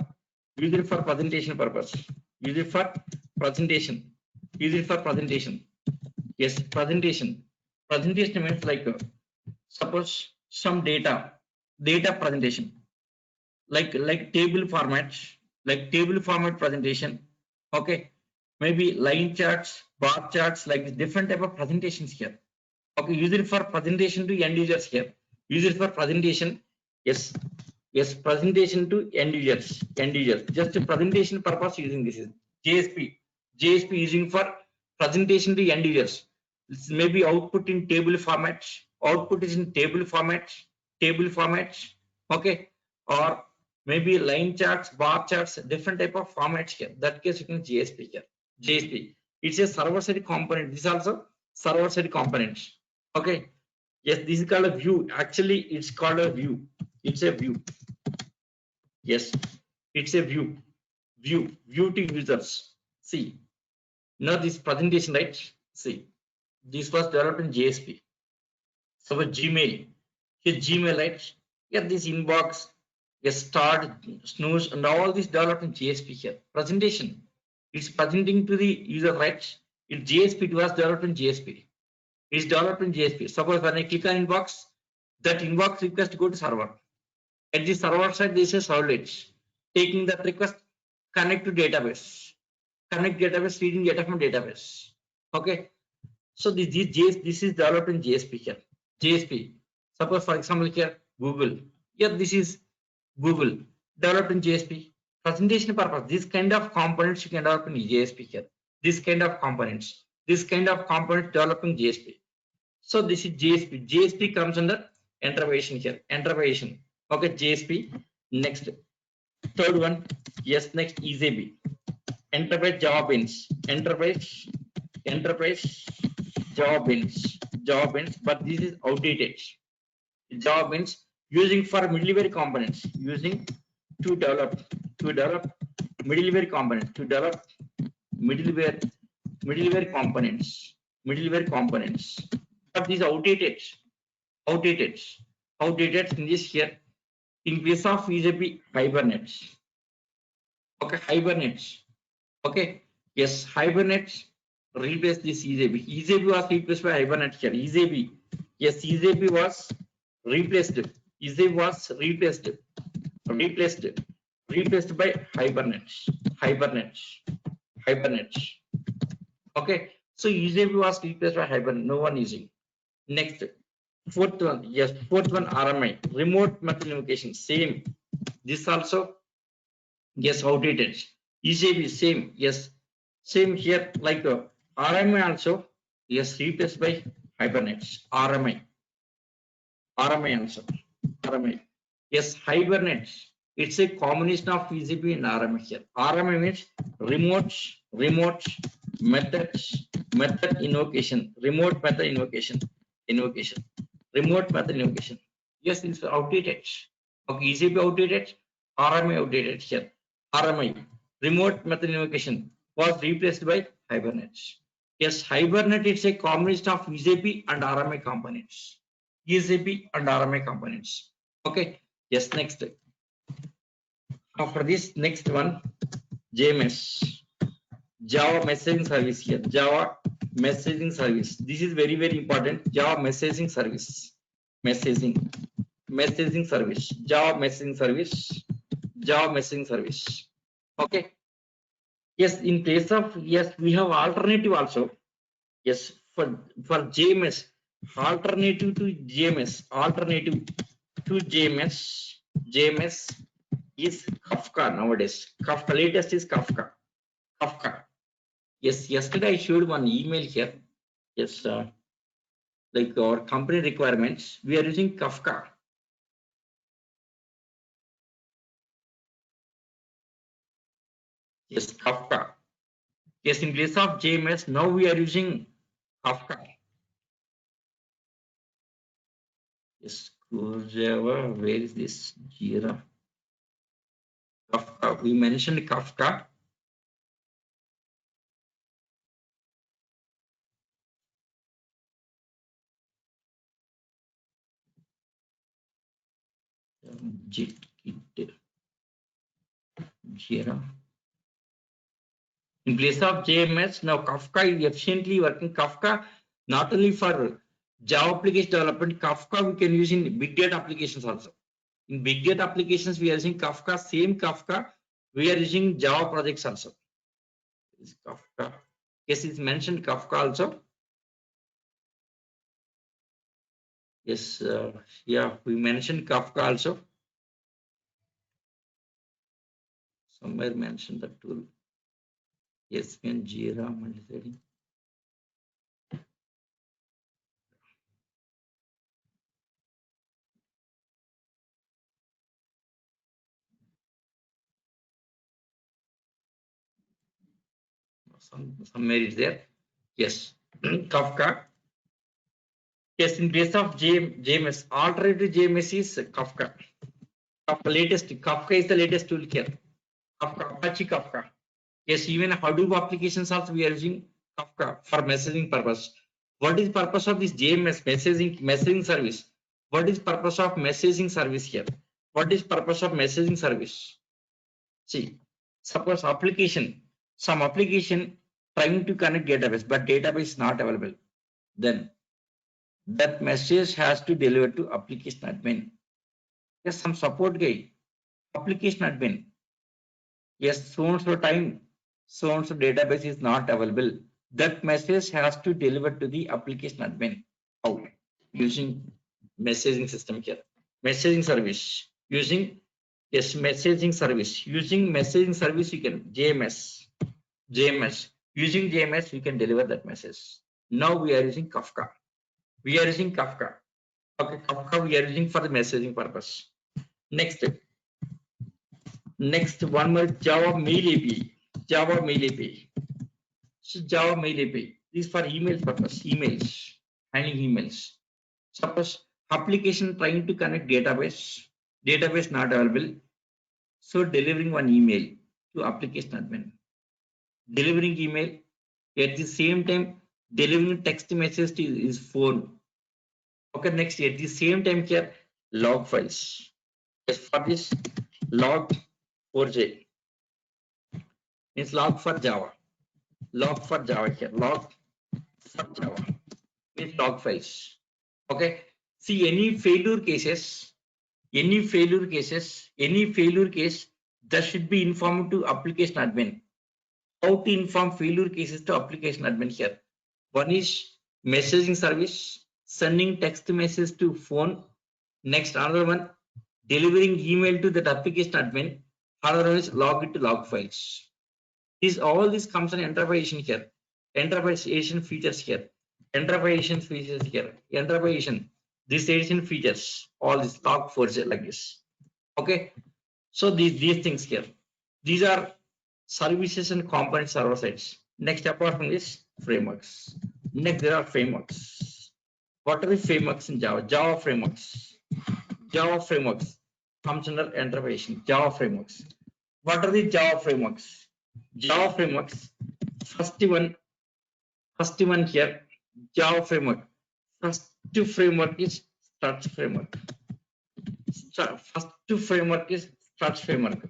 presentation purpose. Use it for presentation. Use it for presentation. Yes, presentation. Presentation means like suppose some data presentation like table format, presentation. Okay, maybe line charts, bar charts, like different type of presentations here. Okay, use it for presentation to end users here. Use it for presentation. Yes, presentation to end users. Just a presentation purpose using this is JSP. JSP using for presentation to end users. This may be output in table format. Output is in table format. Okay, or maybe line charts, bar charts, different type of formats here. That case you can JSP here. JSP. It's a server-side component. This is also server-side components. Okay. Yes, this is called a view. Actually, it's called a view. It's a view. Yes, it's a view. View to users. See. Now this presentation, right? See. This was developed in JSP. So with Gmail. Here Gmail, right? Here this inbox. Yes, start, snooze, and all this developed in JSP here. Presentation. It's presenting to the user, right? In JSP, it was developed in JSP. It's developed in JSP. Suppose when I click on inbox, that inbox request go to server. At the server side, this is servlet. Taking that request, connect to database. Connect database, reading data from database. Okay. So this is developed in JSP here. JSP. Suppose for example here Google. Here this is Google developed in JSP. Presentation purpose. This kind of components you can develop in JSP here. This kind of components developed in JSP. So this is JSP. JSP comes under intervention here. Intervention. Okay, JSP. Next, third one. Yes, next EJB. Enterprise Java Beans. Enterprise Java Beans. But this is outdated. Java Beans using for middleware components. Using to develop middleware components. To develop middleware components. But these outdated in this here. In case of EJB, Hibernates. Okay, Hibernates. Okay, yes, Hibernates replace this EJB. EJB was replaced by Hibernate here. EJB, yes, EJB was replaced. EJB was replaced by Hibernates. Okay, so EJB was replaced by Hibernate. No one using. Next, fourth one, RMI, remote method invocation, same. This also, yes, outdated. EJB, same, yes, same here. Like RMI also, yes, replaced by Hibernates. RMI also, RMI. Yes, Hibernates. It's a combination of EJB and RMI here. RMI means remote method invocation, remote method invocation. Yes, it's outdated. Okay, EJB outdated, RMI outdated here. RMI, remote method invocation, was replaced by Hibernate. Yes, Hibernate is a combination of EJB and RMI components. Okay. Yes, next. After this, next one, JMS. Java messaging service here. Java messaging service. This is very, very important. Java messaging service. Messaging service. Java messaging service. Okay. Yes, in place of, yes, we have alternative also. Yes, for JMS, alternative to JMS is Kafka nowadays. Latest is Kafka. Yes, yesterday I showed one email here. Yes, like our company requirements, we are using Kafka. Yes, Kafka. Yes, in place of JMS, now we are using Kafka. Yes, core Java. Where is this? Jira. Kafka. We mentioned Kafka. Jira. In place of JMS, now Kafka is efficiently working. Kafka not only for Java application development, Kafka we can use in big data applications also. In big data applications, we are using Kafka. Same Kafka, we are using Java projects also. Is Kafka. Yes, it's mentioned Kafka also. Yes, yeah, we mentioned Kafka also. Somewhere mentioned the tool. Yes, and Jira multithreading. Somewhere is there. Yes, Kafka. Yes, in place of JMS, alternative JMS is Kafka. Kafka is the latest tool here. Kafka, Apache Kafka. Yes, even Hadoop applications also we are using Kafka for messaging purpose. What is purpose of this JMS messaging service? What is purpose of messaging service here? What is purpose of messaging service? See, suppose some application trying to connect database, but database is not available. Then that message has to deliver to application admin. Yes, some support guy, application admin. Yes, so and so time, so and so database is not available. That message has to deliver to the application admin. How? Using messaging system here. Messaging service. Using yes, messaging service. Using messaging service, you can JMS. JMS. Using JMS, we can deliver that message. Now we are using Kafka. We are using Kafka. Okay, Kafka we are using for the messaging purpose. Next one more Java Mail API. Java Mail API. So Java Mail API. This is for email purpose. Emails. Handling emails. Suppose application trying to connect database not available. So delivering one email to application admin. Delivering email at the same time delivering text message to his phone. Okay, next at the same time here log files. Yes, for this log4j means log for Java. Log for Java here. Log for Java means log files. Okay. See any failure cases, any failure case that should be informed to application admin. How to inform failure cases to application admin here? One is messaging service, sending text message to phone. Next, another one, delivering email to that application admin. Another one is log it to log files. All this comes in enterprise here. Enterprise features here. Enterprise features here. Enterprise this edition features all this log4j like this. Okay. So these things here. These are services and component server sides. Next, apart from this, frameworks. Next, there are frameworks. What are the frameworks in Java? Java frameworks. Java frameworks comes under enterprise. Java frameworks. What are the Java frameworks? Java frameworks. First one here. Java framework. First framework is Struts framework. First framework is Struts framework.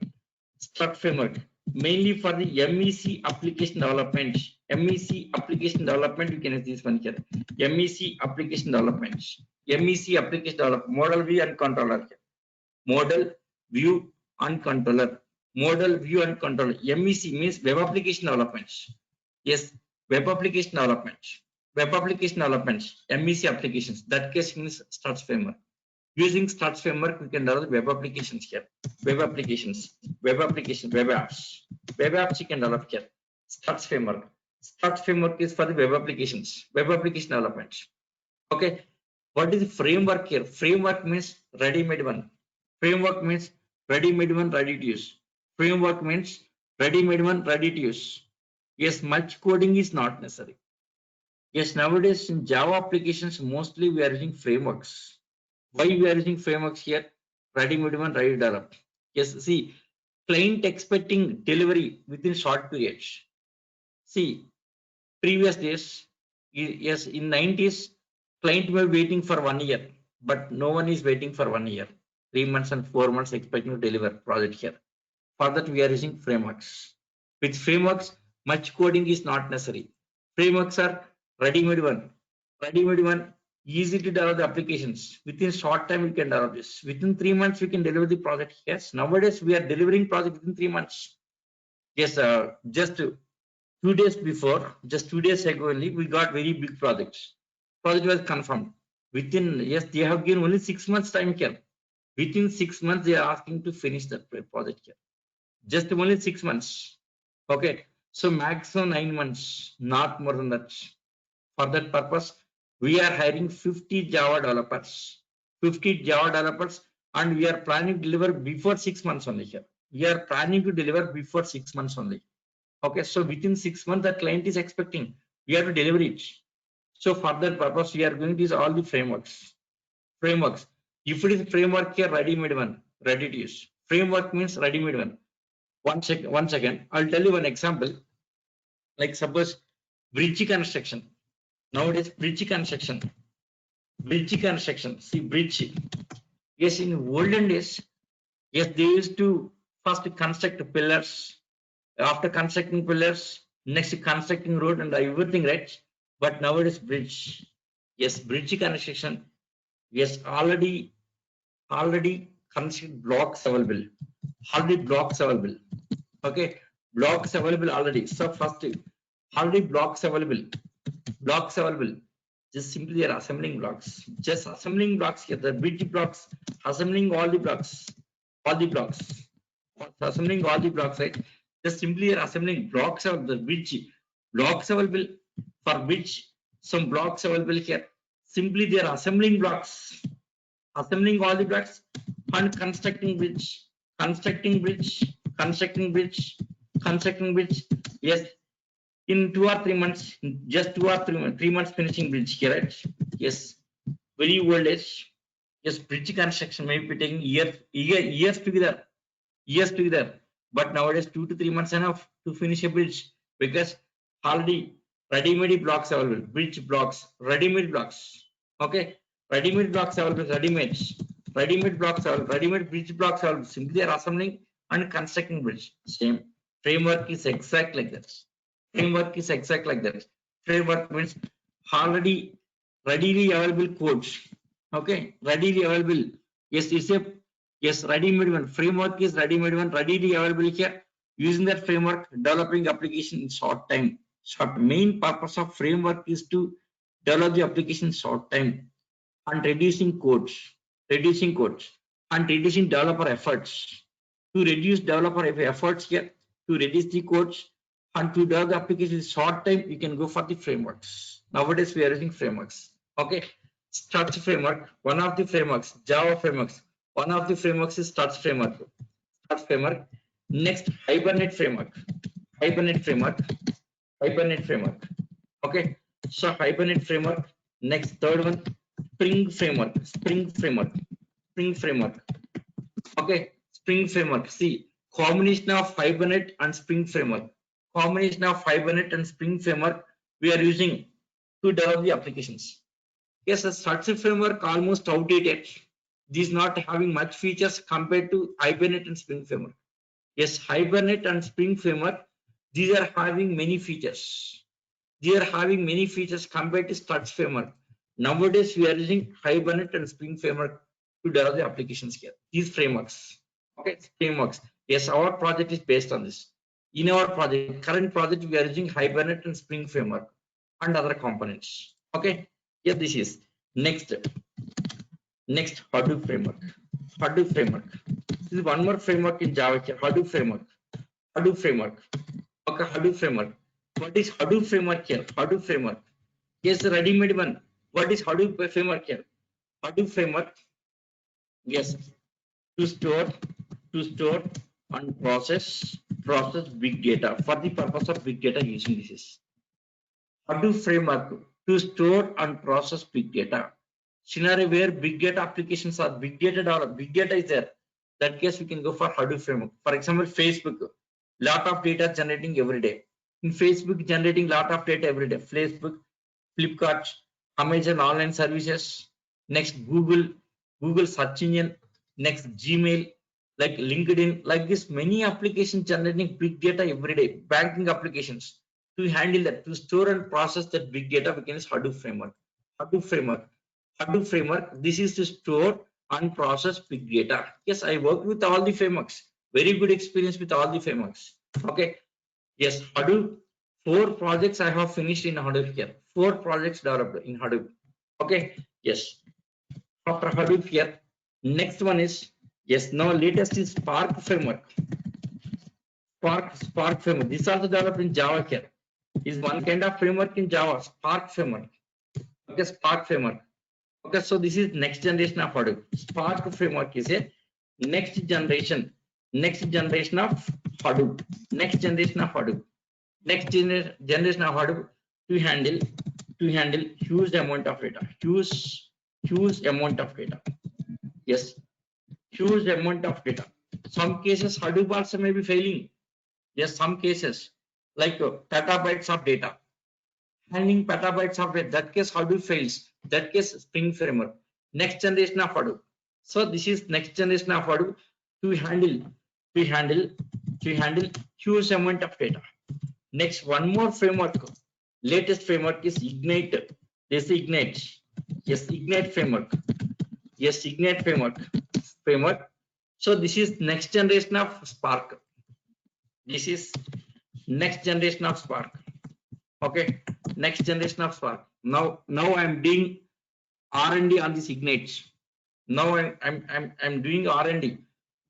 Struct framework mainly for the MEC application development. MEC application development, you can use this one here. MEC application development. MEC application development. Model view and controller. Model view and controller. Model view and controller. MEC means web application development. Yes, web application development. Web application development. MEC applications. That case means Struts framework. Using Struts framework, we can develop web applications here. Web applications, web apps. Web apps you can develop here. Struts framework. Struts framework is for the web applications, web application development. Okay, what is the framework here? Framework means ready-made one. Framework means ready-made one, ready to use. Framework means ready-made one, ready to use. Yes, much coding is not necessary. Yes, nowadays in Java applications, mostly we are using frameworks. Why we are using frameworks here? Ready-made one, ready to develop. Yes, see, client expecting delivery within short periods. See, previous days, yes, in 90s, client were waiting for 1 year, but no one is waiting for 1 year. 3 months and 4 months expecting to deliver project here. For that, we are using frameworks. With frameworks, much coding is not necessary. Frameworks are ready-made one. Ready-made one, easy to develop the applications. Within short time, we can develop this. Within 3 months, we can deliver the project. Yes, nowadays we are delivering project within 3 months. Yes, just 2 days before, just 2 days ago only, we got very big projects. Project was confirmed. Within, yes, they have given only 6 months time here. Within 6 months, they are asking to finish that project here. Just only 6 months. Okay, so maximum 9 months, not more than that. For that purpose, we are hiring 50 Java developers. 50 Java developers, and we are planning to deliver before 6 months only here. We are planning to deliver before 6 months only. Okay, so within 6 months, the client is expecting we have to deliver it. So for that purpose, we are going to use all the frameworks. Frameworks. If it is framework here, ready-made one, ready to use. Framework means ready-made one. One second. I'll tell you one example. Like suppose bridge construction. Nowadays, bridge construction. Bridge construction. See, bridge. Yes, in olden days, yes, they used to first construct pillars. After constructing pillars, next constructing road and everything, right? But nowadays, bridge. Yes, bridge construction. Yes, already constructed blocks available. Already blocks available. Okay, blocks available already. So first, already blocks available. Blocks available. Just simply they are assembling blocks. Just assembling blocks here. The bridge blocks, assembling all the blocks. All the blocks. Assembling all the blocks, right? Just simply they are assembling blocks of the bridge. Blocks available for which some blocks available here. Simply they are assembling blocks. Assembling all the blocks and constructing bridge. Constructing bridge. Constructing bridge. Constructing bridge. Yes, in 2 or 3 months, just 2 or 3 months finishing bridge here, right? Yes, very old age. Yes, bridge construction may be taking years together. But nowadays, 2 to 3 months enough to finish a bridge because already ready-made blocks available, bridge blocks, ready-made blocks. Okay, ready-made blocks available, ready-made blocks available, ready-made bridge blocks available. Simply are assembling and constructing bridge. Same framework is exact like that. Framework is exact like that. Framework means already readily available codes. Okay, readily available. Yes, it's a ready-made one. Framework is ready-made one, readily available here. Using that framework, developing application in short time. Short main purpose of framework is to develop the application in short time and reducing codes, and reducing developer efforts. To reduce developer efforts here, to reduce the codes and to develop the application in short time, you can go for the frameworks. Nowadays, we are using frameworks. Okay, Struts framework, one of the frameworks, Java frameworks. One of the frameworks is Struts framework. Struts framework. Next, Hibernate framework. Hibernate framework. Okay, so Hibernate framework. Next, third one, Spring framework. Okay, Spring framework. See, combination of Hibernate and Spring framework. We are using to develop the applications. Yes, the Struts framework almost outdated. This is not having much features compared to Hibernate and Spring framework. Yes, Hibernate and Spring framework, these are having many features. Compared to Struts framework. Nowadays, we are using Hibernate and Spring framework to develop the applications here. These frameworks. Okay, frameworks. Yes, our project is based on this. In our current project, we are using Hibernate and Spring framework and other components. Okay, yes, this is next Hadoop framework. This is one more framework in Java here. Hadoop framework. Okay, Hadoop framework. What is Hadoop framework here? Hadoop framework. Yes, the ready-made one. What is Hadoop framework here? Hadoop framework. Yes, to store, to store and process big data for the purpose of big data using this is Hadoop framework to store and process big data. Scenario where big data applications are big data is there. That case we can go for Hadoop framework. For example, Facebook, lot of data generating every day. In Facebook, generating lot of data every day. Facebook, Flipkart, Amazon online services, next Google search engine, next Gmail, like LinkedIn, like this many applications generating big data every day. Banking applications to handle that, to store and process that big data, we can use Hadoop framework. Hadoop framework. Hadoop framework. This is to store and process big data. Yes, I work with all the frameworks. Very good experience with all the frameworks. Okay. Yes, Hadoop. 4 projects I have finished in Hadoop here. 4 projects developed in Hadoop. Okay. Yes. After Hadoop here, next one is yes. Now latest is Spark framework. Spark framework. This also developed in Java here. Is one kind of framework in Java. Spark framework. Okay, Spark framework. Okay, so this is next generation of Hadoop. Spark framework is a next generation of Hadoop. Next generation of Hadoop. Next generation of Hadoop to handle huge amount of data. Huge amount of data. Yes, huge amount of data. Some cases Hadoop also may be failing. Yes, some cases like petabytes of data. Handling petabytes of data. That case Hadoop fails. That case Spring framework. Next generation of Hadoop. So this is next generation of Hadoop to handle huge amount of data. Next, one more framework. Latest framework is Ignite. This is Ignite. Yes, Ignite framework. Yes, Ignite framework. So this is next generation of Spark. This is next generation of Spark. Okay, next generation of Spark. Now I'm doing R&D on this Ignite. Now I'm doing R&D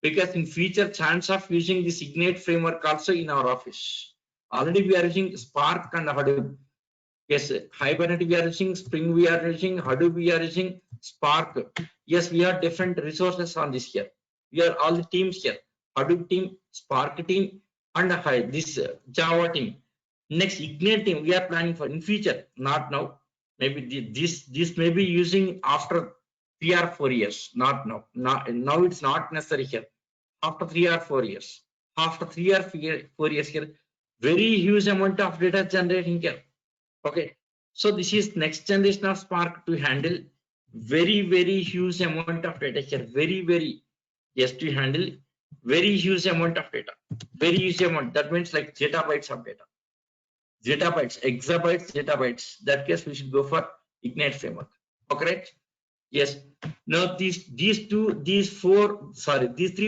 because in future chance of using this Ignite framework also in our office. Already we are using Spark and Hadoop. Yes, Hibernate we are using, Spring we are using, Hadoop we are using, Spark. Yes, we have different resources on this here. We are all the teams here. Hadoop team, Spark team, and this Java team. Next Ignite team we are planning for in future, not now. Maybe this may be using after 3 or 4 years, not now. Now it's not necessary here. After 3 or 4 years. After 3 or 4 years here, very huge amount of data generating here. Okay, so this is next generation of Spark to handle very huge amount of data here. Very yes, to handle very huge amount of data. Very huge amount. That means like zettabytes of data. Zettabytes, exabytes, zettabytes. That case we should go for Ignite framework. Okay, yes. Now these three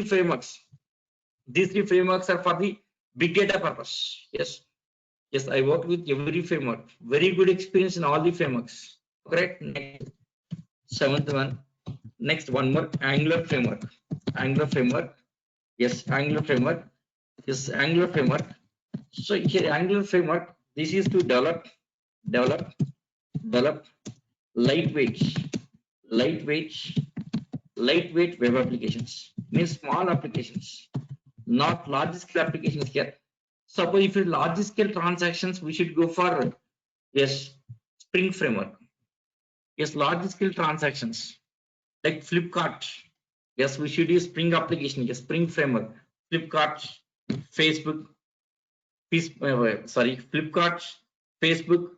frameworks. These 3 frameworks are for the big data purpose. Yes, I worked with every framework. Very good experience in all the frameworks. Correct. Next, 7th one. Next, one more Angular framework. Yes, Angular framework. Yes, Angular framework. So here, Angular framework. This is to develop lightweight web applications. Means small applications, not large scale applications here. Suppose if it's large scale transactions, we should go for yes, Spring framework. Yes, large scale transactions like Flipkart. Yes, we should use Spring application. Yes, Spring framework. Flipkart, Facebook. Flipkart, Facebook.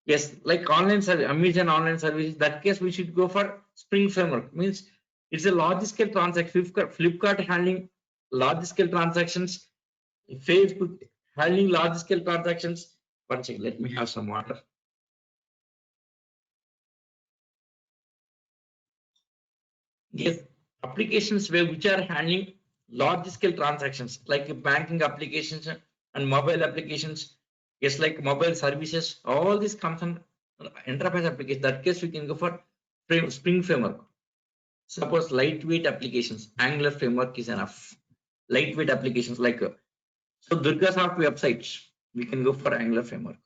Yes, like online service, Amazon online services. That case, we should go for Spring framework. Means it's a large scale transaction. Flipkart handling large scale transactions. Facebook handling large scale transactions. One second, let me have some water. Yes, applications which are handling large scale transactions like banking applications and mobile applications. Yes, like mobile services. All this comes on enterprise applications. That case we can go for Spring framework. Suppose lightweight applications, Angular framework is enough. Lightweight applications like so Durgasoft websites. we can go for Angular framework.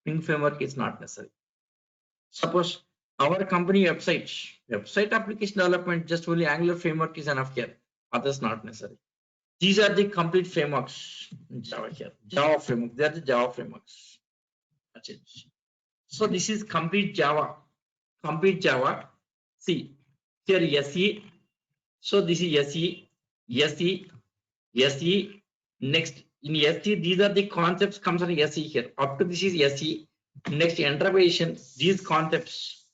Spring framework is not necessary. Suppose our company website application development, just only Angular framework is enough here. Others not necessary. These are the complete frameworks in Java here. Java framework. They are the Java frameworks. That's it. So this is complete Java. Complete Java. See here SE. So this is SE, SE, SE. Next in SE, these are the concepts comes on SE here. Up to this is SE. Next intervention. These concepts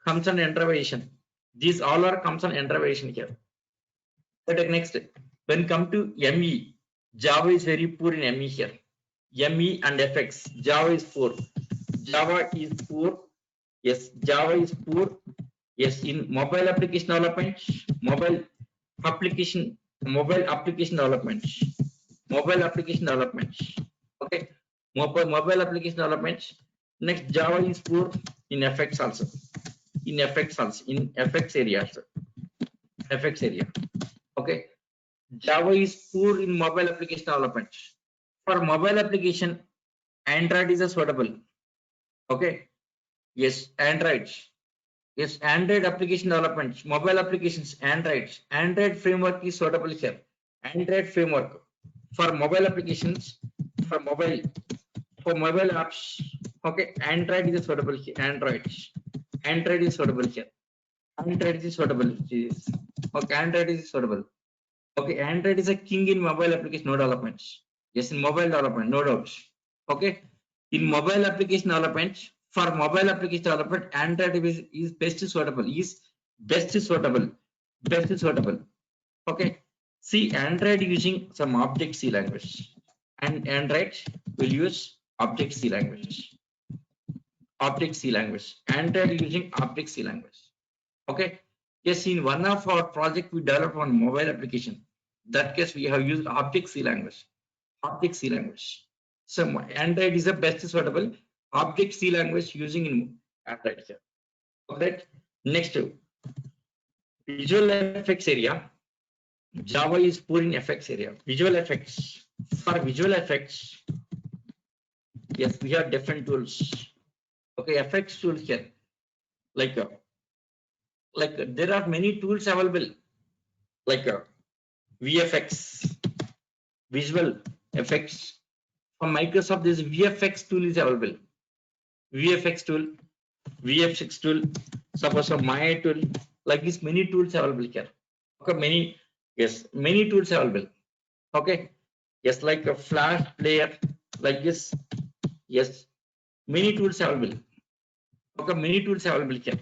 comes on intervention. These all are comes on intervention here. But next, when come to ME, Java is very poor in ME here. ME and FX. Java is poor. Java is poor. Yes, Java is poor. Yes, in mobile application development, mobile application development, okay, mobile application development. Next, Java is poor in FX also, in FX area, okay. Java is poor in mobile application development. For mobile application, Android is a suitable, okay. Yes, Android. Yes, Android application development, mobile applications, Android framework is suitable here. Android framework for mobile applications, for mobile apps. Okay, Android is suitable here. Android is suitable here. Android is suitable. Okay, Android is suitable. Okay, Android is a king in mobile application developments. Yes, in mobile development, no doubt. Okay, in mobile application development. For mobile application development, Android is best suitable. Okay. See, Android using some Object-C language, and Android will use Object-C language. Android using Object-C language. Okay. Yes, in one of our project we developed on mobile application. That case we have used Object-C language. So Android is the best suitable. Object-C language using in Android here. Alright. Next, visual effects area. Java is poor in effects area. Visual effects. For visual effects, yes, we have different tools. Okay, effects tools here. Like there are many tools available. Like VFX, visual effects. From Microsoft, this VFX tool is available. VFX tool, suppose a Maya tool, like this, many tools available here. Okay, many tools available. Okay, yes, like a Flash player, like this. Yes, many tools available. Okay, many tools available here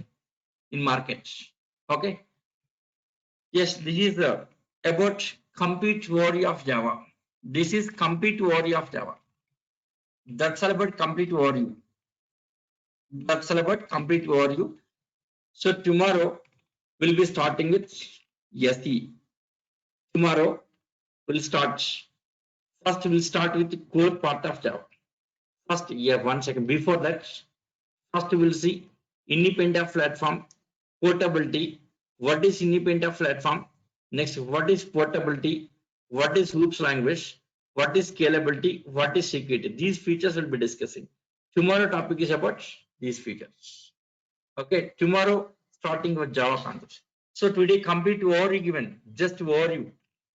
in market. Okay, yes, this is about complete overview of Java. This is complete overview of Java. That's all about complete overview. So tomorrow we'll be starting with SE. Tomorrow we'll start. First we'll start with the core part of Java. First, one second. Before that, first we'll see independent platform, portability. What is independent platform? Next, what is portability? What is hoops language? What is scalability? What is security? These features we'll be discussing. Tomorrow topic is about these features. Okay, tomorrow starting with Java concepts. So today complete overview given, just overview.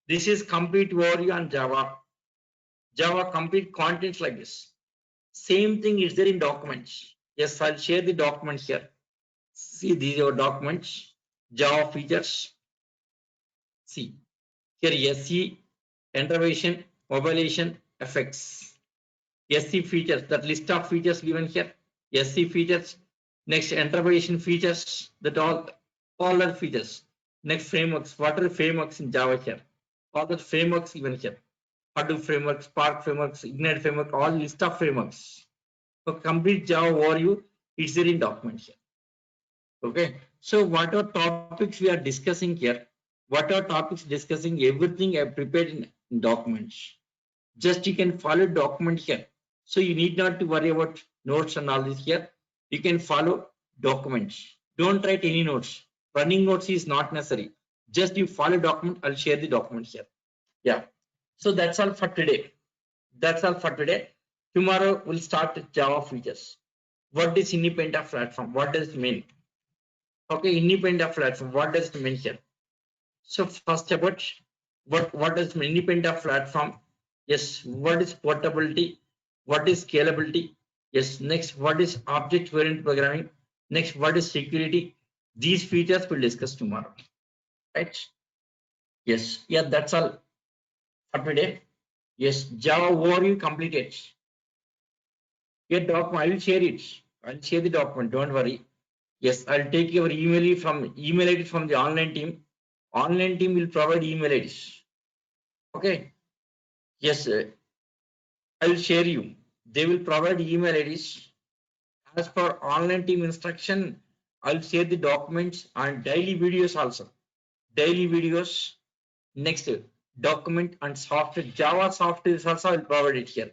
This is complete overview on Java. Java complete contents like this. Same thing is there in documents. Yes, I'll share the documents here. See, these are documents. Java features. See, here SE, intervention, mobilization, effects. SE features, that list of features given here. SE features. Next, intervention features, that all the features. Next, frameworks. What are frameworks in Java here? All the frameworks given here. Hadoop framework, Spark frameworks, Ignite framework, all list of frameworks. So complete Java overview, it's there in document here. Okay. So what are topics we are discussing here? Everything I have prepared in documents. Just you can follow document here. So you need not to worry about notes and all this here. You can follow documents. Don't write any notes. Running notes is not necessary. Just you follow document. I'll share the document here. Yeah. So that's all for today. Tomorrow we'll start with Java features. What is independent platform? What does it mean? Okay, independent platform. What does it mean here? So first about what is independent platform? Yes. What is portability? What is scalability? Yes. Next, what is object-oriented programming? Next, what is security? These features we'll discuss tomorrow. Right? Yes. Yeah, that's all for today. Yes, Java overview completed. Here document, I will share it. I'll share the document. Don't worry. Yes, I'll take your email ID from the online team. Online team will provide email IDs. Okay. Yes, I will share you. They will provide email IDs. As per online team instruction, I'll share the documents and daily videos also. Daily videos. Next, document and software. Java software is also I will provide it here.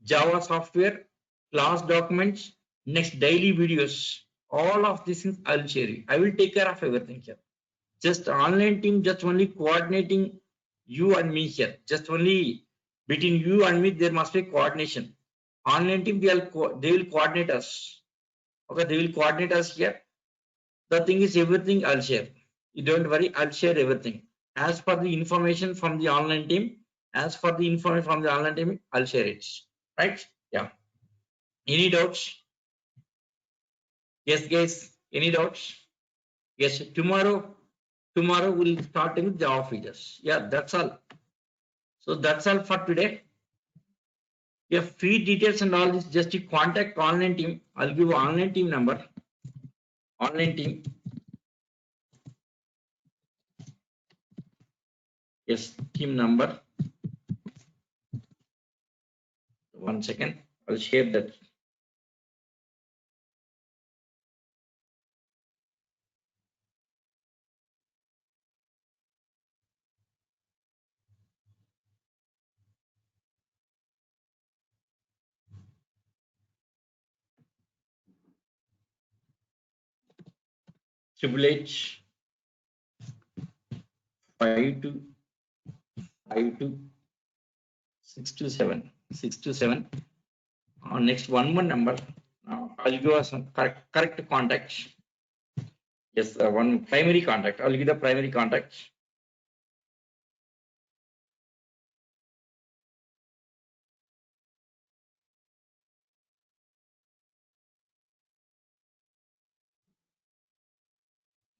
Java software, class documents, next daily videos. All of these things I will share you. I will take care of everything here. Just online team, just only coordinating you and me here. Just only between you and me, there must be coordination. Online team, they will coordinate us. Okay, they will coordinate us here. The thing is, everything I'll share. You don't worry, I'll share everything. As per the information from the online team, I'll share it. Right? Yeah. Any doubts? Yes, guys. Any doubts? Yes. Tomorrow we'll start with Java features. Yeah, that's all. So that's all for today. Yeah, fee details and all this, just you contact online team. I'll give online team number. Online team. Yes, team number. 1 second. I'll share that. Triple H 5252 next one more number. I'll give us some correct contacts. Yes, one primary contact. I'll give the primary contact.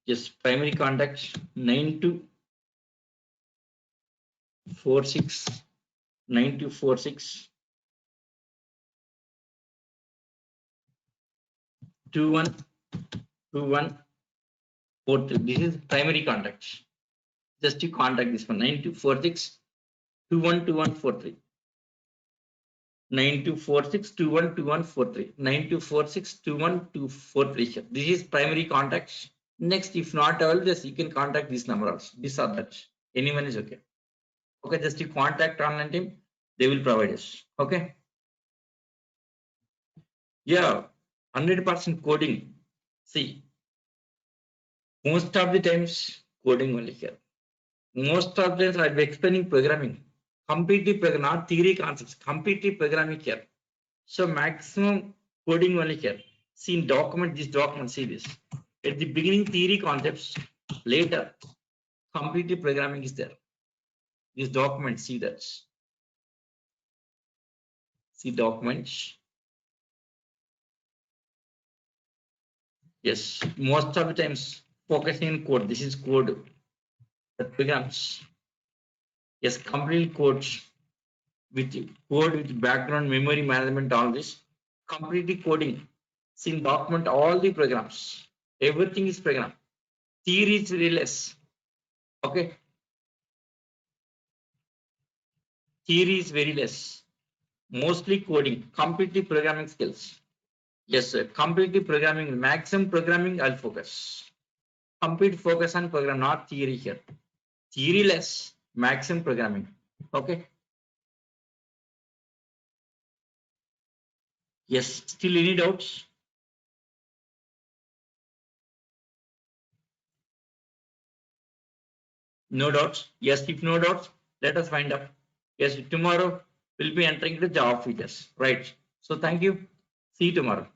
Yes, primary contact 9246 9246 212143. This is primary contact. Just you contact this one 9246 212143. 9246212143. 9246212243. This is primary contacts. Next, if not available, just you can contact this number also. This or that. Anyone is okay. Okay, just you contact online team, they will provide us. Okay. Yeah, 100% coding. See, most of the times coding only here. Most of the times I'll be explaining programming. Completely not theory concepts, completely programming here. So maximum coding only here. See in this document, see this. At the beginning, theory concepts, later, completely programming is there. This document, see that. See documents. Yes, most of the times focusing in code. This is code that programs. Yes, complete codes with background memory management, all this. Completely coding. See in document all the programs. Everything is program. Theory is very less. Okay. Theory is very less. Mostly coding, completely programming skills. Yes, sir. Completely programming, maximum programming, I'll focus. Complete focus on program, not theory here. Theory less, maximum programming. Okay. Yes, still any doubts? No doubts? Yes, if no doubts, let us find out. Yes, tomorrow we'll be entering the Java features, right? So thank you. See you tomorrow.